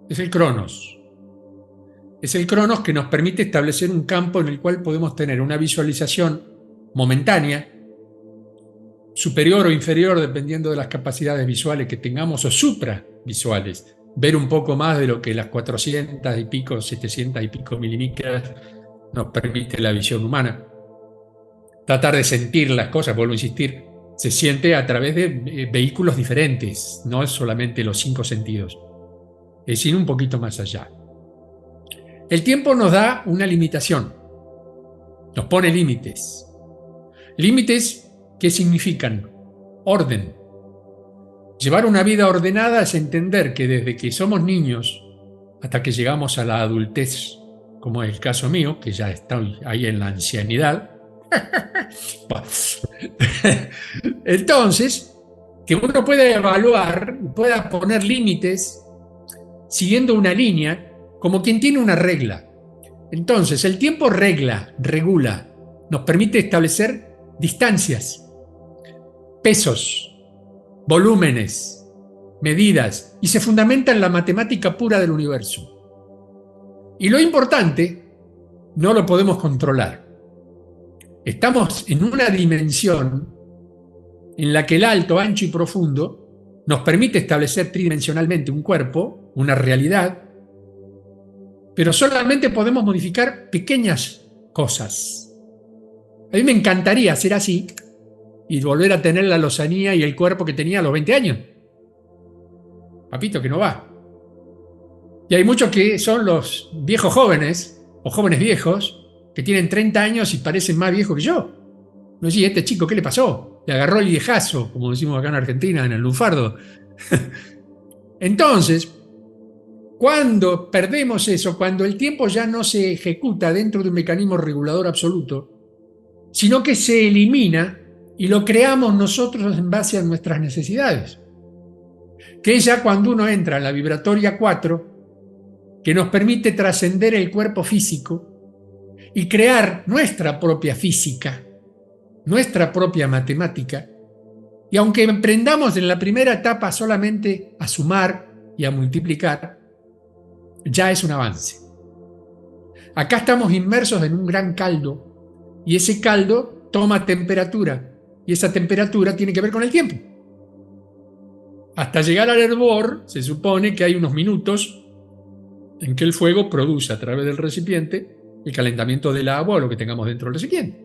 Es el Cronos. Es el Cronos que nos permite establecer un campo en el cual podemos tener una visualización momentánea, superior o inferior dependiendo de las capacidades visuales que tengamos, o supravisuales, ver un poco más de lo que las 400 y pico, 700 y pico milímetros nos permite la visión humana. Tratar de sentir las cosas, vuelvo a insistir, se siente a través de vehículos diferentes, no es solamente los 5 sentidos, es ir un poquito más allá. El tiempo nos da una limitación, nos pone límites. Límites, ¿qué significan? Orden. Llevar una vida ordenada es entender que desde que somos niños hasta que llegamos a la adultez, como es el caso mío, que ya estoy ahí en la ancianidad, entonces, que uno pueda evaluar, pueda poner límites siguiendo una línea, como quien tiene una regla. Entonces, el tiempo regula, nos permite establecer distancias, pesos, volúmenes, medidas, y se fundamenta en la matemática pura del universo. Y lo importante, no lo podemos controlar. Estamos en una dimensión en la que el alto, ancho y profundo nos permite establecer tridimensionalmente un cuerpo, una realidad, pero solamente podemos modificar pequeñas cosas. A mí me encantaría ser así y volver a tener la lozanía y el cuerpo que tenía a los 20 años. Papito, que no va. Y hay muchos que son los viejos jóvenes o jóvenes viejos que tienen 30 años y parecen más viejos que yo. No sé, este chico, ¿qué le pasó? Le agarró el viejazo, como decimos acá en Argentina, en el lunfardo. Entonces, cuando perdemos eso, cuando el tiempo ya no se ejecuta dentro de un mecanismo regulador absoluto, sino que se elimina y lo creamos nosotros en base a nuestras necesidades, que es ya cuando uno entra en la vibratoria 4, que nos permite trascender el cuerpo físico y crear nuestra propia física, nuestra propia matemática. Y aunque emprendamos en la primera etapa solamente a sumar y a multiplicar, ya es un avance. Acá estamos inmersos en un gran caldo y ese caldo toma temperatura y esa temperatura tiene que ver con el tiempo. Hasta llegar al hervor se supone que hay unos minutos en que el fuego produce a través del recipiente el calentamiento del agua o lo que tengamos dentro del recipiente.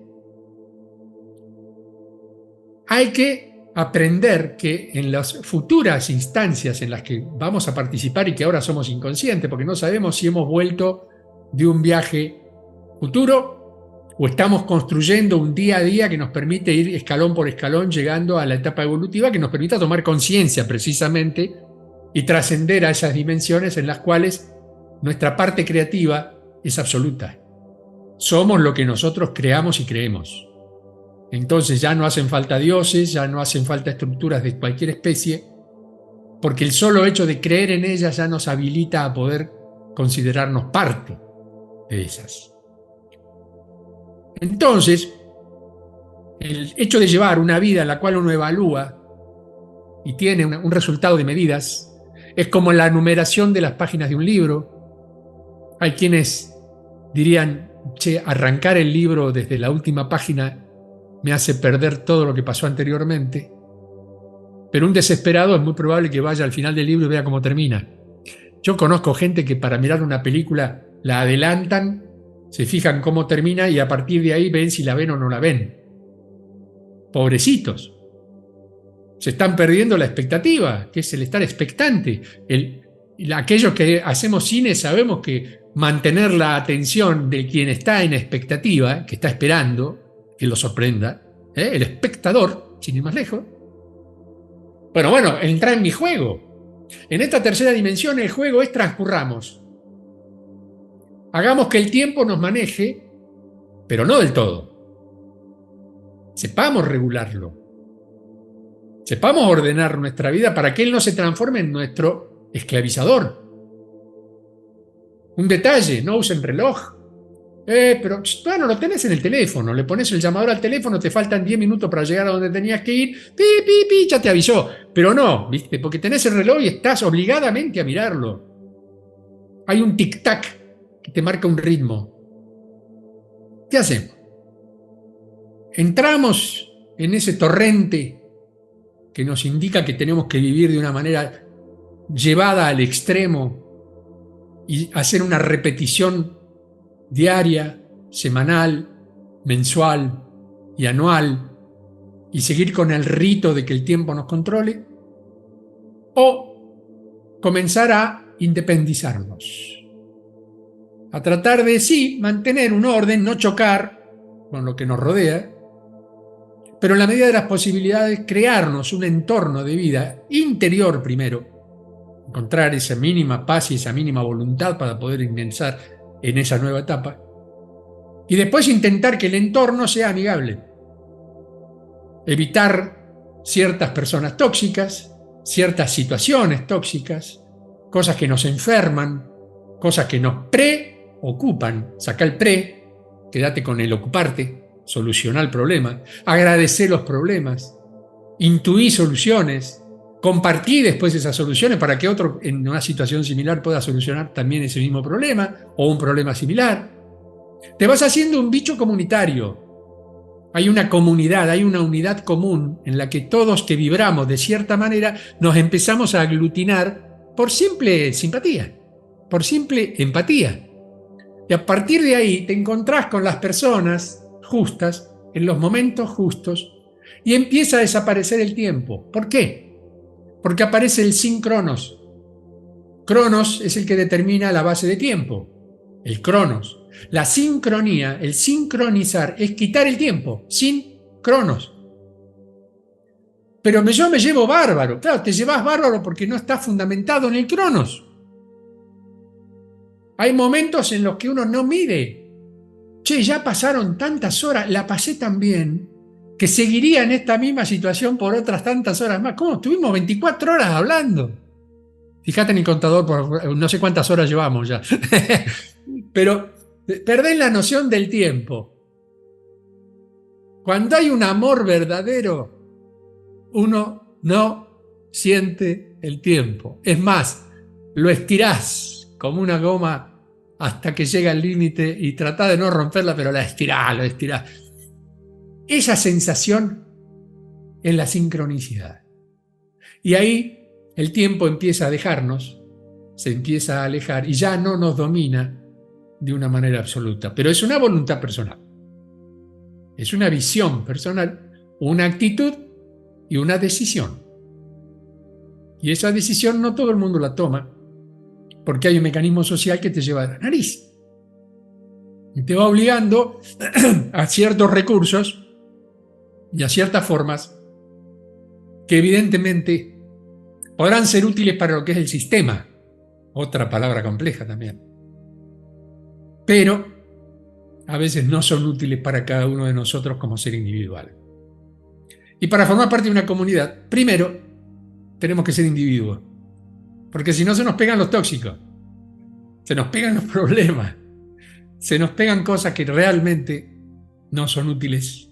Hay que aprender que en las futuras instancias en las que vamos a participar y que ahora somos inconscientes, porque no sabemos si hemos vuelto de un viaje futuro o estamos construyendo un día a día que nos permite ir escalón por escalón llegando a la etapa evolutiva que nos permita tomar conciencia precisamente y trascender a esas dimensiones en las cuales nuestra parte creativa es absoluta. Somos lo que nosotros creamos y creemos. Entonces ya no hacen falta dioses, ya no hacen falta estructuras de cualquier especie, porque el solo hecho de creer en ellas ya nos habilita a poder considerarnos parte de esas. Entonces, el hecho de llevar una vida en la cual uno evalúa y tiene un resultado de medidas es como la numeración de las páginas de un libro. Hay quienes dirían, che, arrancar el libro desde la última página me hace perder todo lo que pasó anteriormente. Pero un desesperado es muy probable que vaya al final del libro y vea cómo termina. Yo conozco gente que para mirar una película la adelantan, se fijan cómo termina y a partir de ahí ven si la ven o no la ven. Pobrecitos. Se están perdiendo la expectativa, que es el estar expectante. Aquellos que hacemos cine sabemos que mantener la atención de quien está en expectativa, que está esperando que lo sorprenda, el espectador, sin ir más lejos. Bueno, entra en mi juego. En esta tercera dimensión el juego es transcurramos. Hagamos que el tiempo nos maneje, pero no del todo. Sepamos regularlo. Sepamos ordenar nuestra vida para que él no se transforme en nuestro esclavizador. Un detalle, no usen reloj. Pero bueno, lo tenés en el teléfono, le pones el llamador al teléfono, te faltan 10 minutos para llegar a donde tenías que ir, ya te avisó. Pero no, ¿viste? Porque tenés el reloj y estás obligadamente a mirarlo. Hay un tic-tac que te marca un ritmo. ¿Qué hacemos? Entramos en ese torrente que nos indica que tenemos que vivir de una manera llevada al extremo y hacer una repetición diaria, semanal, mensual y anual y seguir con el rito de que el tiempo nos controle, o comenzar a independizarnos, a tratar de sí mantener un orden, no chocar con lo que nos rodea, pero en la medida de las posibilidades crearnos un entorno de vida interior primero, encontrar esa mínima paz y esa mínima voluntad para poder ingresar en esa nueva etapa, y después intentar que el entorno sea amigable, evitar ciertas personas tóxicas, ciertas situaciones tóxicas, cosas que nos enferman, cosas que nos preocupan. Saca el quédate con el ocuparte, solucionar el problema, agradecer los problemas, intuir soluciones, compartir después esas soluciones para que otro en una situación similar pueda solucionar también ese mismo problema o un problema similar. Te vas haciendo un bicho comunitario. Hay una comunidad, hay una unidad común en la que todos que vibramos de cierta manera nos empezamos a aglutinar por simple simpatía, por simple empatía. Y a partir de ahí te encontrás con las personas justas en los momentos justos y empieza a desaparecer el tiempo. ¿Por qué? Porque aparece el sin cronos. Cronos es el que determina la base de tiempo. el cronos. La sincronía, el sincronizar, es quitar el tiempo, sin cronos. Pero yo me llevo bárbaro. Claro, te llevas bárbaro porque no está fundamentado en el cronos. Hay momentos en los que uno no mide. Che, ya pasaron tantas horas, la pasé tan bien, que seguiría en esta misma situación por otras tantas horas más. ¿Cómo? Estuvimos 24 horas hablando. Fíjate en el contador, por no sé cuántas horas llevamos ya. Pero perdés la noción del tiempo. Cuando hay un amor verdadero, uno no siente el tiempo. Es más, lo estirás como una goma hasta que llega al límite y tratás de no romperla, pero la estirás, lo estirás. Esa sensación es la sincronicidad. Y ahí el tiempo empieza a dejarnos, se empieza a alejar y ya no nos domina de una manera absoluta. Pero es una voluntad personal. Es una visión personal, una actitud y una decisión. Y esa decisión no todo el mundo la toma, porque hay un mecanismo social que te lleva de la nariz. Y te va obligando a ciertos recursos y a ciertas formas que evidentemente podrán ser útiles para lo que es el sistema. Otra palabra compleja también. Pero a veces no son útiles para cada uno de nosotros como ser individual. Y para formar parte de una comunidad, primero, tenemos que ser individuos. Porque si no se nos pegan los tóxicos, se nos pegan los problemas, se nos pegan cosas que realmente no son útiles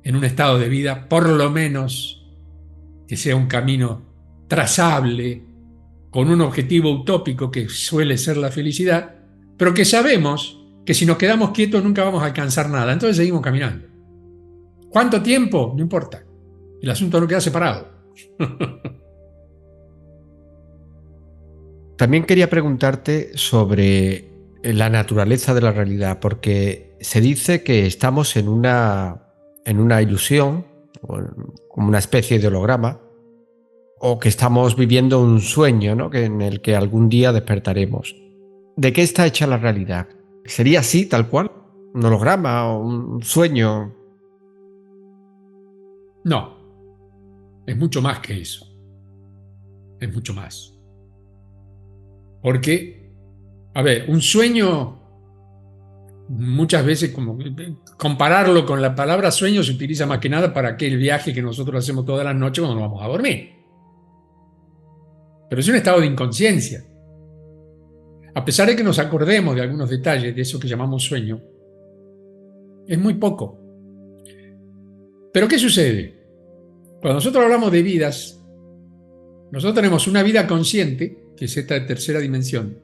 en un estado de vida, por lo menos que sea un camino trazable, con un objetivo utópico que suele ser la felicidad, pero que sabemos que si nos quedamos quietos nunca vamos a alcanzar nada, entonces seguimos caminando. ¿Cuánto tiempo? No importa. El asunto no queda separado. También quería preguntarte sobre la naturaleza de la realidad, porque se dice que estamos en una ilusión, como una especie de holograma, o que estamos viviendo un sueño, ¿no? En el que algún día despertaremos. ¿De qué está hecha la realidad? ¿Sería así, tal cual? ¿Un holograma o un sueño? No, es mucho más que eso. Es mucho más. Porque, a ver, un sueño, muchas veces, como compararlo con la palabra sueño, se utiliza más que nada para aquel viaje que nosotros hacemos todas las noches cuando nos vamos a dormir. Pero es un estado de inconsciencia. A pesar de que nos acordemos de algunos detalles de eso que llamamos sueño, es muy poco. ¿Pero qué sucede? Cuando nosotros hablamos de vidas, nosotros tenemos una vida consciente, que es esta tercera dimensión,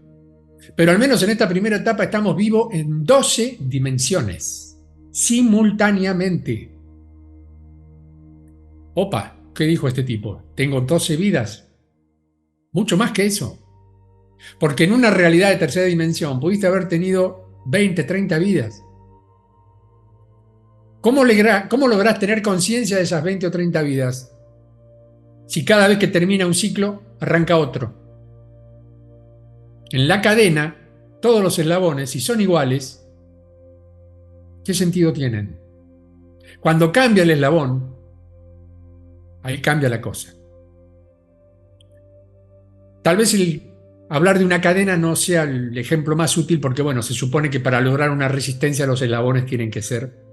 pero al menos en esta primera etapa estamos vivos en 12 dimensiones, simultáneamente. Opa, ¿qué dijo este tipo? ¿Tengo 12 vidas? Mucho más que eso. Porque en una realidad de tercera dimensión pudiste haber tenido 20, 30 vidas. ¿Cómo lográs tener conciencia de esas 20 o 30 vidas? Si cada vez que termina un ciclo, arranca otro. En la cadena, todos los eslabones, si son iguales, ¿qué sentido tienen? Cuando cambia el eslabón, ahí cambia la cosa. Tal vez hablar de una cadena no sea el ejemplo más útil porque, bueno, se supone que para lograr una resistencia los eslabones tienen que ser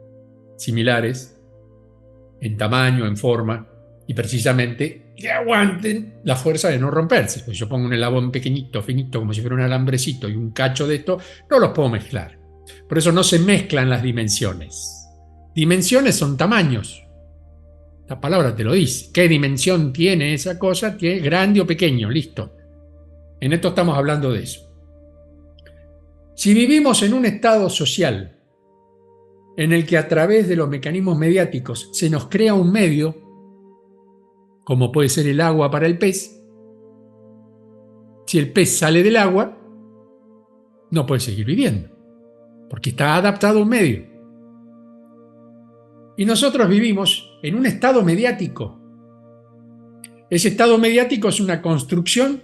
similares en tamaño, en forma y precisamente que aguanten la fuerza de no romperse. Pues yo pongo un eslabón pequeñito, finito, como si fuera un alambrecito y un cacho de esto, no los puedo mezclar. Por eso no se mezclan las dimensiones. Dimensiones son tamaños. La palabra te lo dice. ¿Qué dimensión tiene esa cosa? ¿Tiene grande o pequeño? Listo. En esto estamos hablando de eso. Si vivimos en un estado social en el que a través de los mecanismos mediáticos se nos crea un medio, como puede ser el agua para el pez, si el pez sale del agua, no puede seguir viviendo, porque está adaptado a un medio. Y nosotros vivimos en un estado mediático. Ese estado mediático es una construcción,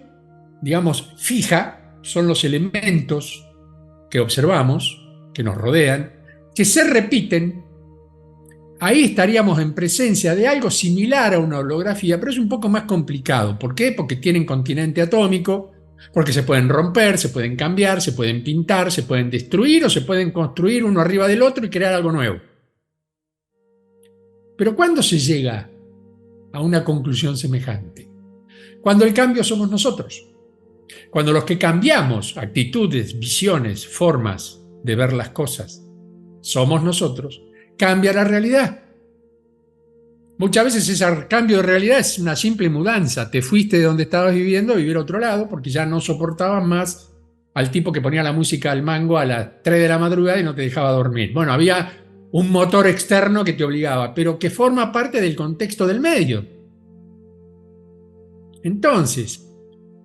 digamos, fija, son los elementos que observamos, que nos rodean, que se repiten, ahí estaríamos en presencia de algo similar a una holografía, pero es un poco más complicado. ¿Por qué? Porque tienen continente atómico, porque se pueden romper, se pueden cambiar, se pueden pintar, se pueden destruir o se pueden construir uno arriba del otro y crear algo nuevo. Pero ¿cuándo se llega a una conclusión semejante? Cuando el cambio somos nosotros. Cuando los que cambiamos actitudes, visiones, formas de ver las cosas somos nosotros, cambia la realidad. Muchas veces ese cambio de realidad es una simple mudanza. Te fuiste de donde estabas viviendo a vivir a otro lado porque ya no soportabas más al tipo que ponía la música al mango a las 3 de la madrugada y no te dejaba dormir. Bueno, había un motor externo que te obligaba, pero que forma parte del contexto del medio. Entonces,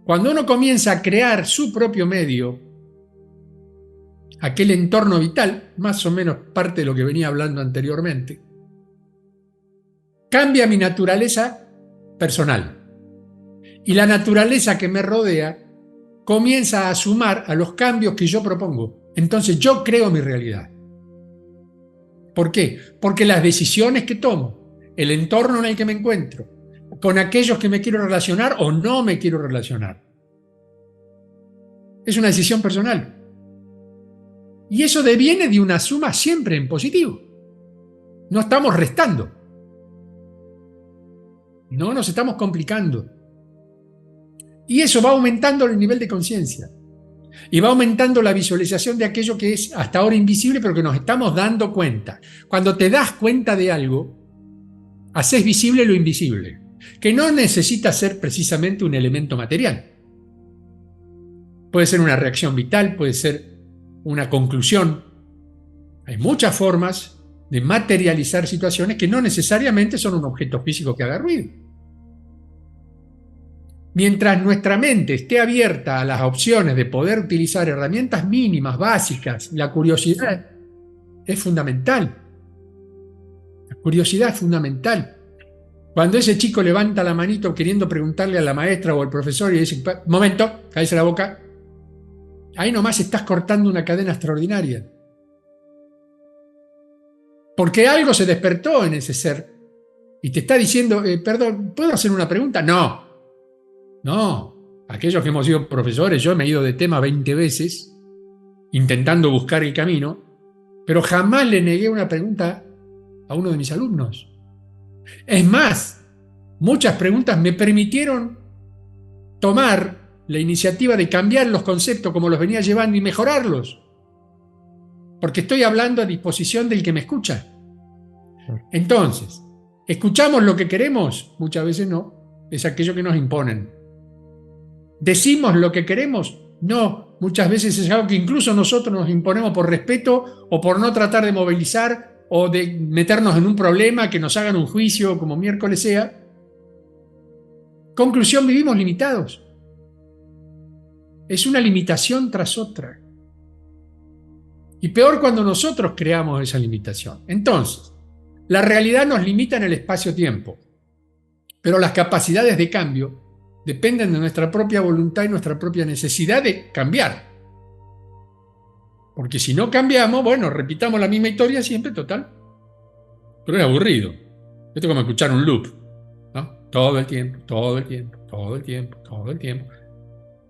cuando uno comienza a crear su propio medio, aquel entorno vital, más o menos parte de lo que venía hablando anteriormente, cambia mi naturaleza personal. Y la naturaleza que me rodea comienza a sumar a los cambios que yo propongo. Entonces yo creo mi realidad. ¿Por qué? Porque las decisiones que tomo, el entorno en el que me encuentro, con aquellos que me quiero relacionar o no me quiero relacionar, es una decisión personal. Y eso deviene de una suma siempre en positivo. No estamos restando. No nos estamos complicando. Y eso va aumentando el nivel de conciencia. Y va aumentando la visualización de aquello que es hasta ahora invisible, pero que nos estamos dando cuenta. Cuando te das cuenta de algo, haces visible lo invisible, que no necesita ser precisamente un elemento material. Puede ser una reacción vital, puede ser una conclusión. Hay muchas formas de materializar situaciones que no necesariamente son un objeto físico que haga ruido. Mientras nuestra mente esté abierta a las opciones de poder utilizar herramientas mínimas, básicas, la curiosidad es fundamental. La curiosidad es fundamental. Cuando ese chico levanta la manito queriendo preguntarle a la maestra o al profesor y dice, momento, cállese la boca, ahí nomás estás cortando una cadena extraordinaria. Porque algo se despertó en ese ser y te está diciendo, perdón, ¿puedo hacer una pregunta? No. Aquellos que hemos sido profesores, yo me he ido de tema 20 veces intentando buscar el camino, pero jamás le negué una pregunta a uno de mis alumnos. Es más, muchas preguntas me permitieron tomar la iniciativa de cambiar los conceptos como los venía llevando y mejorarlos. Porque estoy hablando a disposición del que me escucha. Entonces, ¿escuchamos lo que queremos? Muchas veces no. Es aquello que nos imponen. ¿Decimos lo que queremos? No. Muchas veces es algo que incluso nosotros nos imponemos por respeto o por no tratar de movilizar o de meternos en un problema, que nos hagan un juicio como miércoles sea. Conclusión, vivimos limitados. Es una limitación tras otra. Y peor cuando nosotros creamos esa limitación. Entonces, la realidad nos limita en el espacio-tiempo, pero las capacidades de cambio dependen de nuestra propia voluntad y nuestra propia necesidad de cambiar. Porque si no cambiamos, bueno, repitamos la misma historia siempre, total. Pero es aburrido. Esto es como escuchar un loop, ¿no? Todo el tiempo, todo el tiempo, todo el tiempo, todo el tiempo.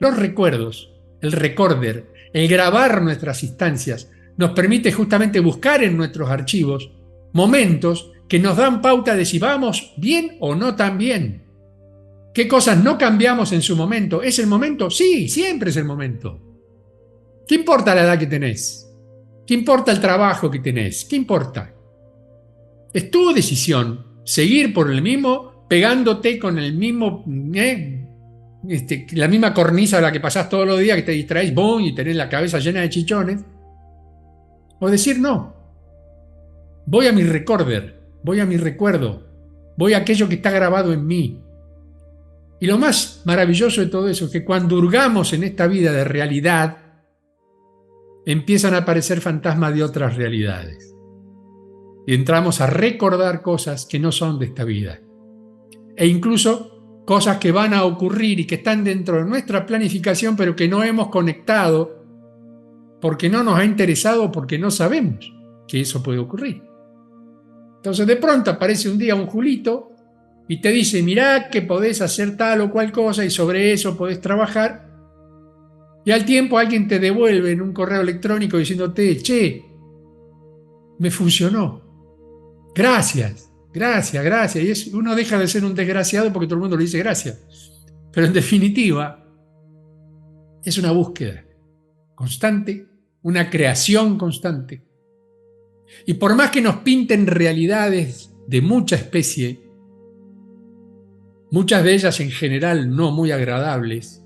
Los recuerdos, el recorder, el grabar nuestras instancias, nos permite justamente buscar en nuestros archivos momentos que nos dan pauta de si vamos bien o no tan bien. ¿Qué cosas no cambiamos en su momento? ¿Es el momento? Sí, siempre es el momento. ¿Qué importa la edad que tenés? ¿Qué importa el trabajo que tenés? ¿Qué importa? Es tu decisión seguir por el mismo, pegándote con el mismo, la misma cornisa a la que pasás todos los días, que te distraes, ¡boom!, y tenés la cabeza llena de chichones. O decir no. Voy a mi recorder, voy a mi recuerdo, voy a aquello que está grabado en mí. Y lo más maravilloso de todo eso es que cuando hurgamos en esta vida de realidad, empiezan a aparecer fantasmas de otras realidades. Y entramos a recordar cosas que no son de esta vida. E incluso cosas que van a ocurrir y que están dentro de nuestra planificación, pero que no hemos conectado porque no nos ha interesado, porque no sabemos que eso puede ocurrir. Entonces de pronto aparece un día un Julito y te dice, mirá que podés hacer tal o cual cosa y sobre eso podés trabajar, y al tiempo alguien te devuelve en un correo electrónico diciéndote, che, me funcionó, gracias, y uno deja de ser un desgraciado porque todo el mundo le dice gracias, pero en definitiva es una búsqueda constante, una creación constante, y por más que nos pinten realidades de mucha especie, muchas de ellas en general no muy agradables,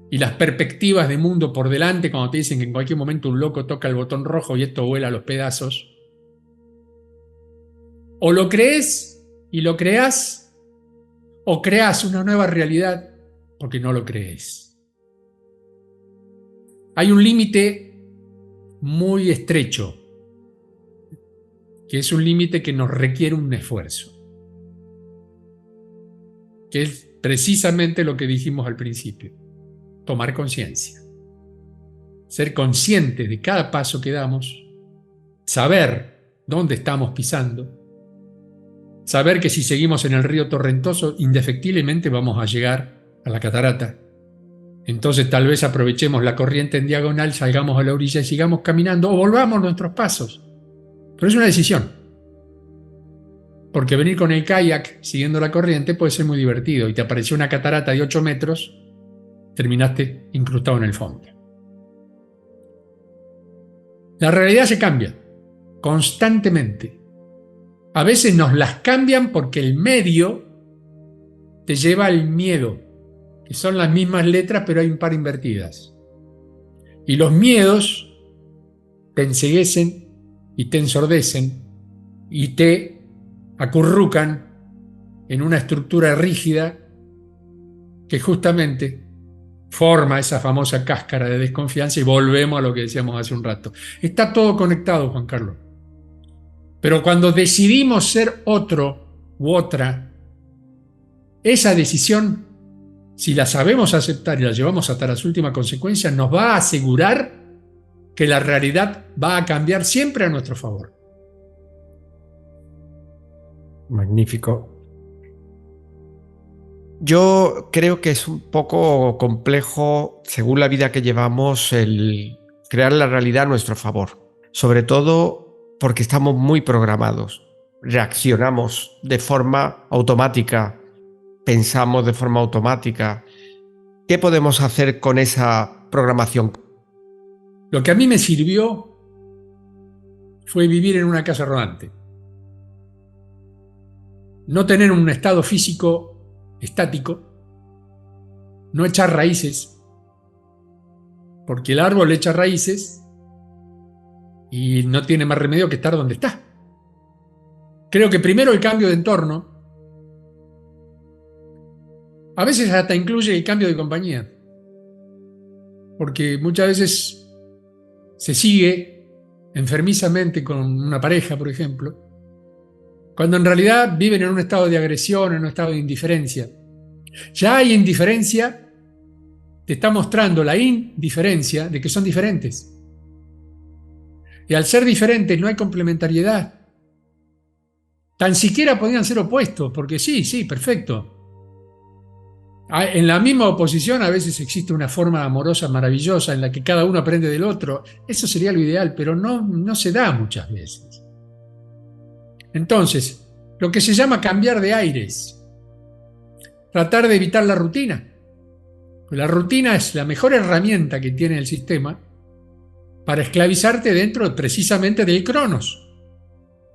y las perspectivas de mundo por delante cuando te dicen que en cualquier momento un loco toca el botón rojo y esto vuela a los pedazos, o lo crees y lo creas, o creas una nueva realidad porque no lo crees. Hay un límite muy estrecho, que es un límite que nos requiere un esfuerzo, que es precisamente lo que dijimos al principio: tomar conciencia, ser conscientes de cada paso que damos, saber dónde estamos pisando, saber que si seguimos en el río torrentoso, indefectiblemente vamos a llegar a la catarata. Entonces tal vez aprovechemos la corriente en diagonal, salgamos a la orilla y sigamos caminando, o volvamos nuestros pasos. Pero es una decisión, porque venir con el kayak siguiendo la corriente puede ser muy divertido, y te apareció una catarata de 8 metros, terminaste incrustado en el fondo. La realidad se cambia constantemente. A veces nos las cambian porque el medio te lleva al miedo, que son las mismas letras pero hay un par invertidas. Y los miedos te enceguecen y te ensordecen y te acurrucan en una estructura rígida que justamente forma esa famosa cáscara de desconfianza, y volvemos a lo que decíamos hace un rato. Está todo conectado, Juan Carlos. Pero cuando decidimos ser otro u otra, esa decisión, si la sabemos aceptar y la llevamos hasta las últimas consecuencias, nos va a asegurar que la realidad va a cambiar siempre a nuestro favor. Magnífico. Yo creo que es un poco complejo, según la vida que llevamos, el crear la realidad a nuestro favor. Sobre todo porque estamos muy programados. Reaccionamos de forma automática, pensamos de forma automática. ¿Qué podemos hacer con esa programación? Lo que a mí me sirvió fue vivir en una casa rodante. No tener un estado físico estático, no echar raíces, porque el árbol echa raíces y no tiene más remedio que estar donde está. Creo que primero el cambio de entorno, a veces hasta incluye el cambio de compañía, porque muchas veces se sigue enfermizamente con una pareja, por ejemplo, cuando en realidad viven en un estado de agresión, en un estado de indiferencia. Ya hay indiferencia, te está mostrando la indiferencia de que son diferentes. Y al ser diferentes no hay complementariedad. Tan siquiera podían ser opuestos, porque sí, perfecto. En la misma oposición a veces existe una forma amorosa maravillosa en la que cada uno aprende del otro. Eso sería lo ideal, pero no se da muchas veces. Entonces, lo que se llama cambiar de aires, tratar de evitar la rutina. Pues la rutina es la mejor herramienta que tiene el sistema para esclavizarte dentro precisamente del cronos.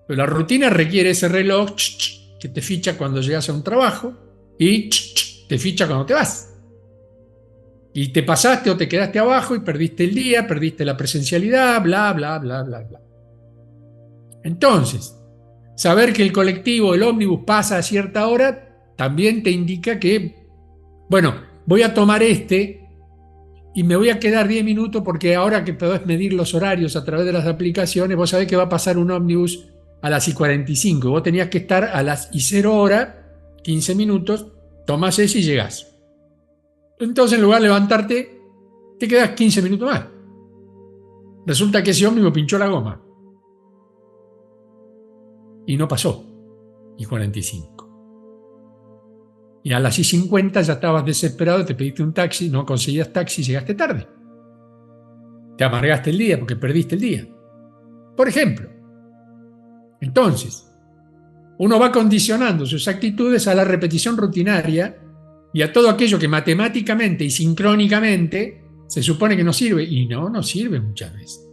Pero la rutina requiere ese reloj que te ficha cuando llegas a un trabajo y te ficha cuando te vas. Y te pasaste o te quedaste abajo y perdiste el día, perdiste la presencialidad, bla, bla, bla, bla, bla. Entonces, saber que el colectivo, el ómnibus pasa a cierta hora, también te indica que, bueno, voy a tomar y me voy a quedar 10 minutos porque ahora que podés medir los horarios a través de las aplicaciones, vos sabés que va a pasar un ómnibus a las 45. Vos tenías que estar a las 0 15 minutos, tomás ese y llegás. Entonces, en lugar de levantarte, te quedás 15 minutos más. Resulta que ese ómnibus pinchó la goma. Y no pasó. Y 45. Y a las y 50 ya estabas desesperado, te pediste un taxi, no conseguías taxi, llegaste tarde. Te amargaste el día porque perdiste el día. Por ejemplo. Entonces, uno va condicionando sus actitudes a la repetición rutinaria y a todo aquello que matemáticamente y sincrónicamente se supone que no sirve. Y no sirve muchas veces.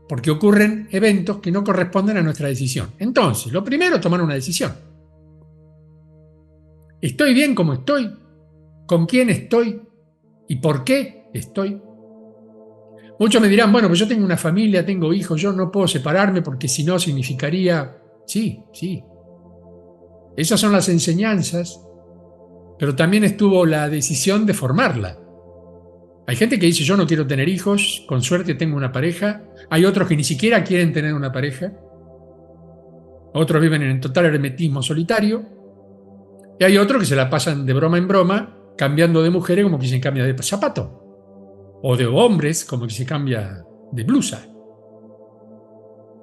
Porque ocurren eventos que no corresponden a nuestra decisión. Entonces, lo primero es tomar una decisión. ¿Estoy bien como estoy? ¿Con quién estoy? ¿Y por qué estoy? Muchos me dirán, bueno, pues yo tengo una familia, tengo hijos, yo no puedo separarme porque si no significaría... Sí. Esas son las enseñanzas, pero también estuvo la decisión de formarla. Hay gente que dice, yo no quiero tener hijos, con suerte tengo una pareja. Hay otros que ni siquiera quieren tener una pareja. Otros viven en total hermetismo solitario. Y hay otros que se la pasan de broma en broma, cambiando de mujeres como que se cambia de zapato. O de hombres como que se cambia de blusa.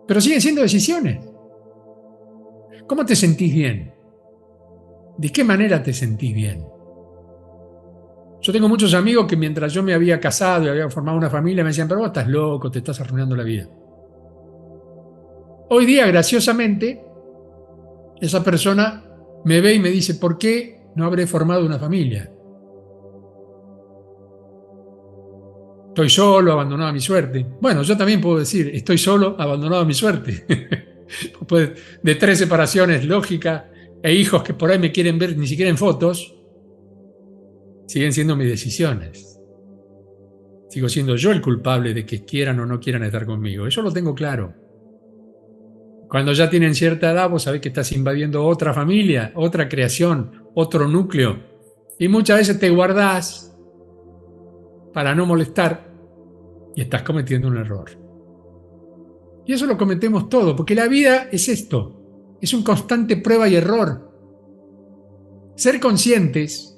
Pero siguen siendo decisiones. ¿Cómo te sentís bien? ¿De qué manera te sentís bien? Yo tengo muchos amigos que mientras yo me había casado y había formado una familia me decían, pero vos estás loco, te estás arruinando la vida. Hoy día, graciosamente, esa persona me ve y me dice, ¿por qué no habré formado una familia? Estoy solo, abandonado a mi suerte. Bueno, yo también puedo decir, estoy solo, abandonado a mi suerte. Después de 3 separaciones lógicas e hijos que por ahí me quieren ver ni siquiera en fotos, siguen siendo mis decisiones. Sigo siendo yo el culpable de que quieran o no quieran estar conmigo. Eso lo tengo claro. Cuando ya tienen cierta edad, vos sabés que estás invadiendo otra familia, otra creación, otro núcleo. Y muchas veces te guardás para no molestar y estás cometiendo un error. Y eso lo cometemos todos, porque la vida es esto, es un constante prueba y error. Ser conscientes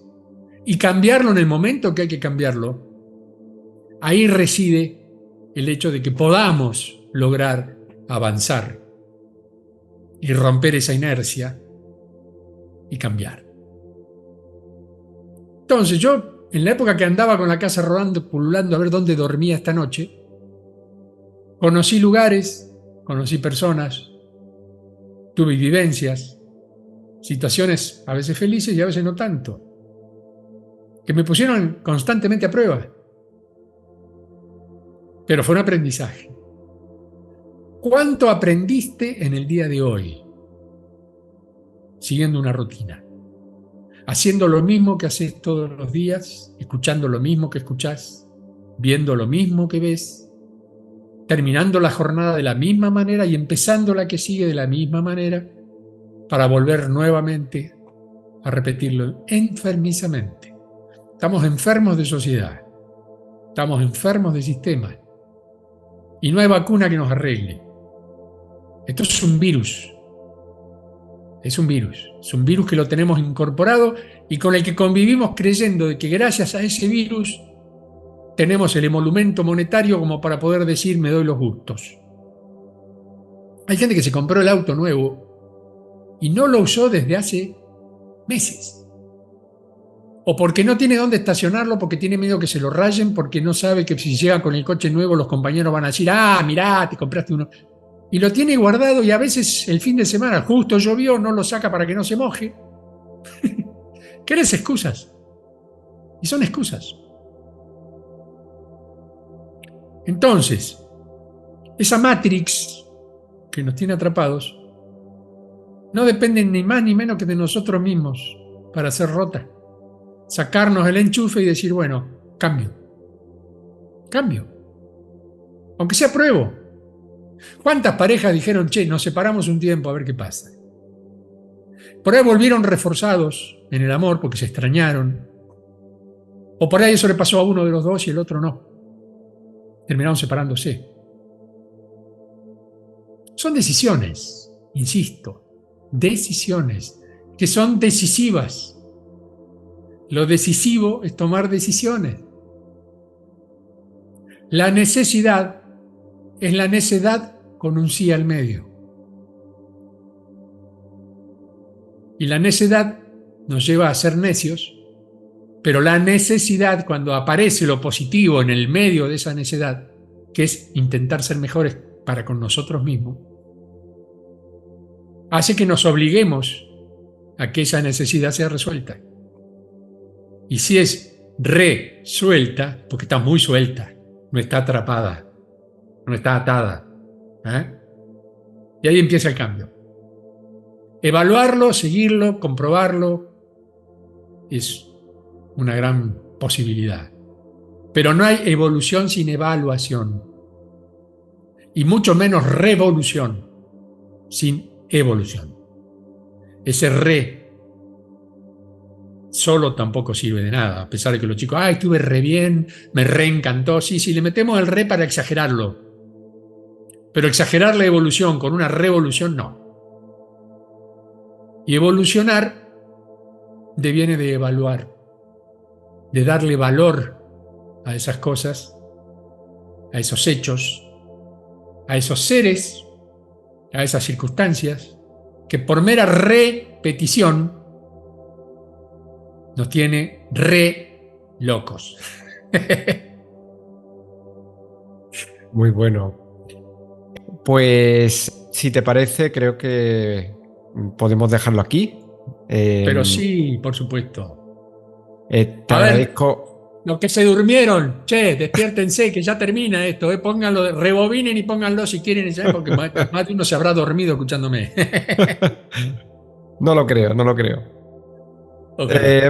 y cambiarlo en el momento que hay que cambiarlo, ahí reside el hecho de que podamos lograr avanzar y romper esa inercia y cambiar. Entonces yo, en la época que andaba con la casa rodando, pululando a ver dónde dormía esta noche, conocí lugares, conocí personas, tuve vivencias, situaciones a veces felices y a veces no tanto, que me pusieron constantemente a prueba. Pero fue un aprendizaje. ¿Cuánto aprendiste en el día de hoy? Siguiendo una rutina. Haciendo lo mismo que haces todos los días, escuchando lo mismo que escuchás, viendo lo mismo que ves, terminando la jornada de la misma manera y empezando la que sigue de la misma manera, para volver nuevamente a repetirlo enfermizamente. Estamos enfermos de sociedad, estamos enfermos de sistema, y no hay vacuna que nos arregle. Esto es un virus. Es un virus que lo tenemos incorporado y con el que convivimos creyendo de que gracias a ese virus tenemos el emolumento monetario como para poder decir me doy los gustos. Hay gente que se compró el auto nuevo y no lo usó desde hace meses. O porque no tiene dónde estacionarlo, porque tiene miedo que se lo rayen, porque no sabe que si llega con el coche nuevo los compañeros van a decir, mirá, te compraste uno. Y lo tiene guardado y a veces el fin de semana justo llovió, no lo saca para que no se moje. ¿Querés excusas? Y son excusas. Entonces, esa Matrix que nos tiene atrapados no depende ni más ni menos que de nosotros mismos para ser rota. Sacarnos el enchufe y decir, bueno, cambio. Aunque sea pruebo. ¿Cuántas parejas dijeron, che, nos separamos un tiempo a ver qué pasa? Por ahí volvieron reforzados en el amor porque se extrañaron. O por ahí eso le pasó a uno de los dos y el otro no. Terminaron separándose. Son decisiones, insisto, decisiones que son decisivas. Lo decisivo es tomar decisiones. La necesidad es la necedad con un sí al medio. Y la necedad nos lleva a ser necios, pero la necesidad, cuando aparece lo positivo en el medio de esa necedad, que es intentar ser mejores para con nosotros mismos, hace que nos obliguemos a que esa necesidad sea resuelta. Y si es resuelta, porque está muy suelta, no está atrapada, no está atada, y ahí empieza el cambio. Evaluarlo, seguirlo, comprobarlo, es una gran posibilidad. Pero no hay evolución sin evaluación. Y mucho menos revolución sin evolución. Ese solo tampoco sirve de nada, a pesar de que los chicos, estuve re bien, me reencantó. Sí, le metemos el para exagerarlo. Pero exagerar la evolución con una revolución, no. Y evolucionar deviene de evaluar, de darle valor a esas cosas, a esos hechos, a esos seres, a esas circunstancias, que por mera repetición nos tiene locos. Muy bueno. Pues, si te parece, creo que podemos dejarlo aquí. Pero sí, por supuesto. Te agradezco. Los que se durmieron, despiértense, que ya termina esto. Pónganlo, rebobinen y pónganlo si quieren, porque más de uno se habrá dormido escuchándome. No lo creo. Okay.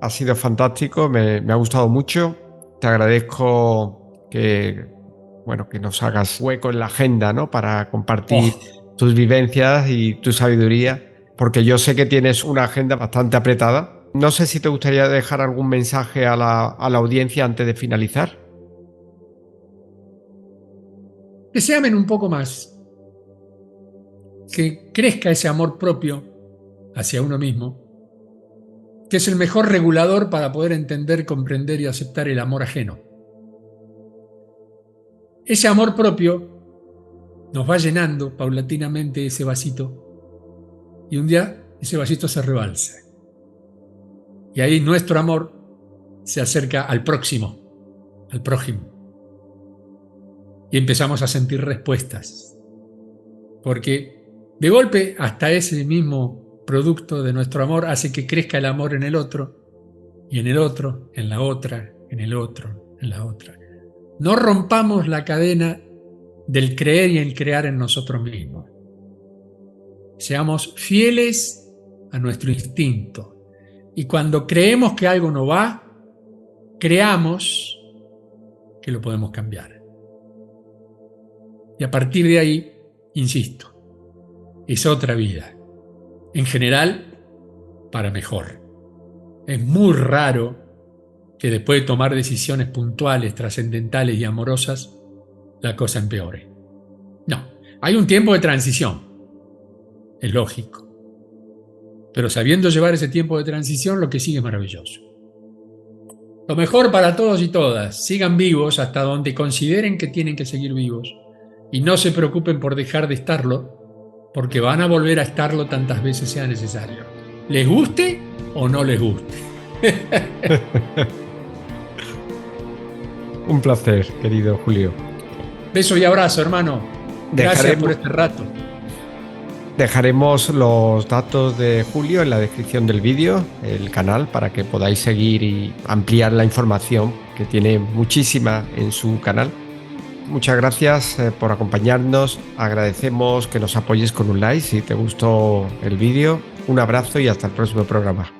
Ha sido fantástico, me ha gustado mucho. Te agradezco que nos hagas hueco en la agenda, ¿no? Para compartir tus vivencias y tu sabiduría, porque yo sé que tienes una agenda bastante apretada. No sé si te gustaría dejar algún mensaje a la audiencia antes de finalizar. Que se amen un poco más, que crezca ese amor propio hacia uno mismo, que es el mejor regulador para poder entender, comprender y aceptar el amor ajeno. Ese amor propio nos va llenando paulatinamente ese vasito y un día ese vasito se rebalsa. Y ahí nuestro amor se acerca al próximo, al prójimo. Y empezamos a sentir respuestas. Porque de golpe hasta ese mismo producto de nuestro amor hace que crezca el amor en el otro, y en el otro, en la otra, en el otro, en la otra. No rompamos la cadena del creer y el crear en nosotros mismos. Seamos fieles a nuestro instinto. Y cuando creemos que algo no va, creamos que lo podemos cambiar. Y a partir de ahí, insisto, es otra vida. En general, para mejor. Es muy raro que después de tomar decisiones puntuales, trascendentales y amorosas, la cosa empeore. No, hay un tiempo de transición. Es lógico. Pero sabiendo llevar ese tiempo de transición, lo que sigue es maravilloso. Lo mejor para todos y todas, sigan vivos hasta donde consideren que tienen que seguir vivos. Y no se preocupen por dejar de estarlo, porque van a volver a estarlo tantas veces sea necesario. ¿Les guste o no les guste? Un placer, querido Julio. Beso y abrazo, hermano. Gracias por este rato. Dejaremos los datos de Julio en la descripción del vídeo, el canal, para que podáis seguir y ampliar la información, que tiene muchísima en su canal. Muchas gracias por acompañarnos. Agradecemos que nos apoyes con un like si te gustó el vídeo. Un abrazo y hasta el próximo programa.